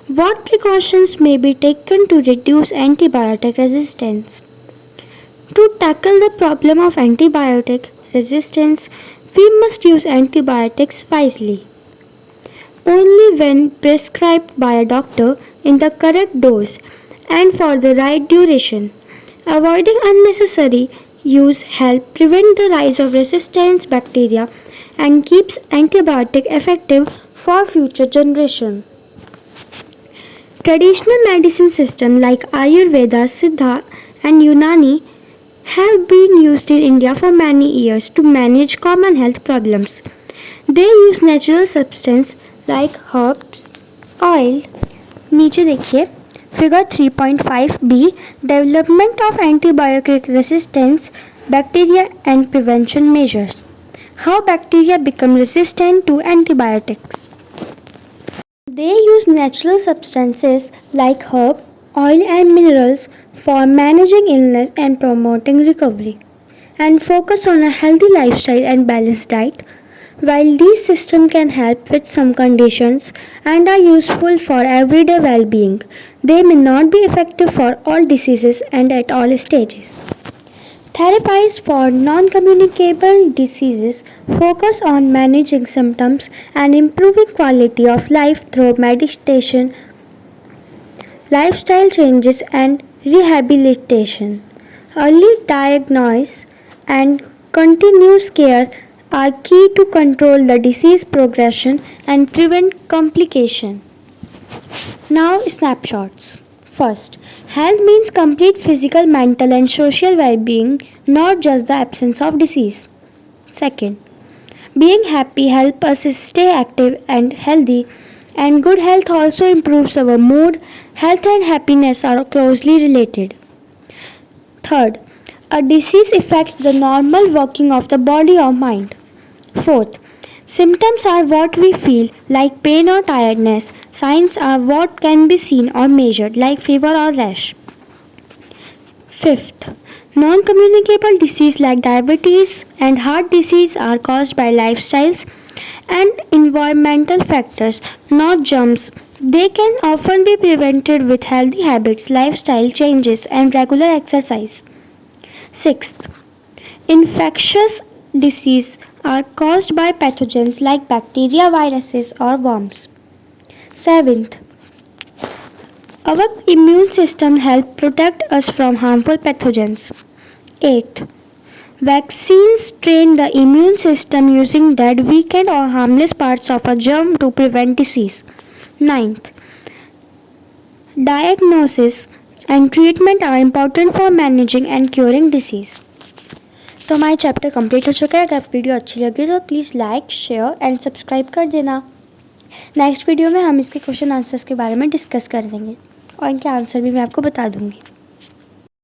Speaker 1: What precautions may be taken to reduce antibiotic resistance? To tackle the problem of antibiotic resistance, we must use antibiotics wisely. Only when prescribed by a doctor in the correct dose and for the right duration. Avoiding unnecessary use helps prevent the rise of resistant bacteria and keeps antibiotic effective for future generations. Traditional medicine systems like Ayurveda, Siddha and Unani have been used in India for many years to manage common health problems. They use natural substance like herbs, oil. नीचे देखिए figure 3.5b development of antibiotic resistance bacteria and prevention measures. How bacteria become resistant to antibiotics. They use natural substances like herb, oil and minerals for managing illness and promoting recovery, and focus on a healthy lifestyle and balanced diet. While these systems can help with some conditions and are useful for everyday well-being, they may not be effective for all diseases and at all stages. Therapies for non-communicable diseases focus on managing symptoms and improving quality of life through meditation, lifestyle changes, and rehabilitation. Early diagnosis and continuous care are key to control the disease progression and prevent complication. Now, snapshots. First, health means complete physical, mental, and social well-being, not just the absence of disease. Second, being happy helps us stay active and healthy, and good health also improves our mood. Health and happiness are closely related. Third, a disease affects the normal working of the body or mind. Fourth, symptoms are what we feel, like pain or tiredness. Signs are what can be seen or measured, like fever or rash. Fifth, non-communicable disease like diabetes and heart disease are caused by lifestyles and environmental factors, not germs. They can often be prevented with healthy habits, lifestyle changes, and regular exercise. Sixth, infectious disease are caused by pathogens like bacteria, viruses, or worms. Seventh, our immune system helps protect us from harmful pathogens. Eighth, vaccines train the immune system using dead, weakened, or harmless parts of a germ to prevent disease. Ninth, diagnosis and treatment are important for managing and curing disease. तो हमारा chapter complete हो चुका है. अगर video अच्छी लगी तो please like, share and subscribe कर देना. नेक्स्ट वीडियो में हम इसके क्वेश्चन आंसर्स के बारे में डिस्कस कर देंगे और इनके आंसर भी मैं आपको बता दूंगी.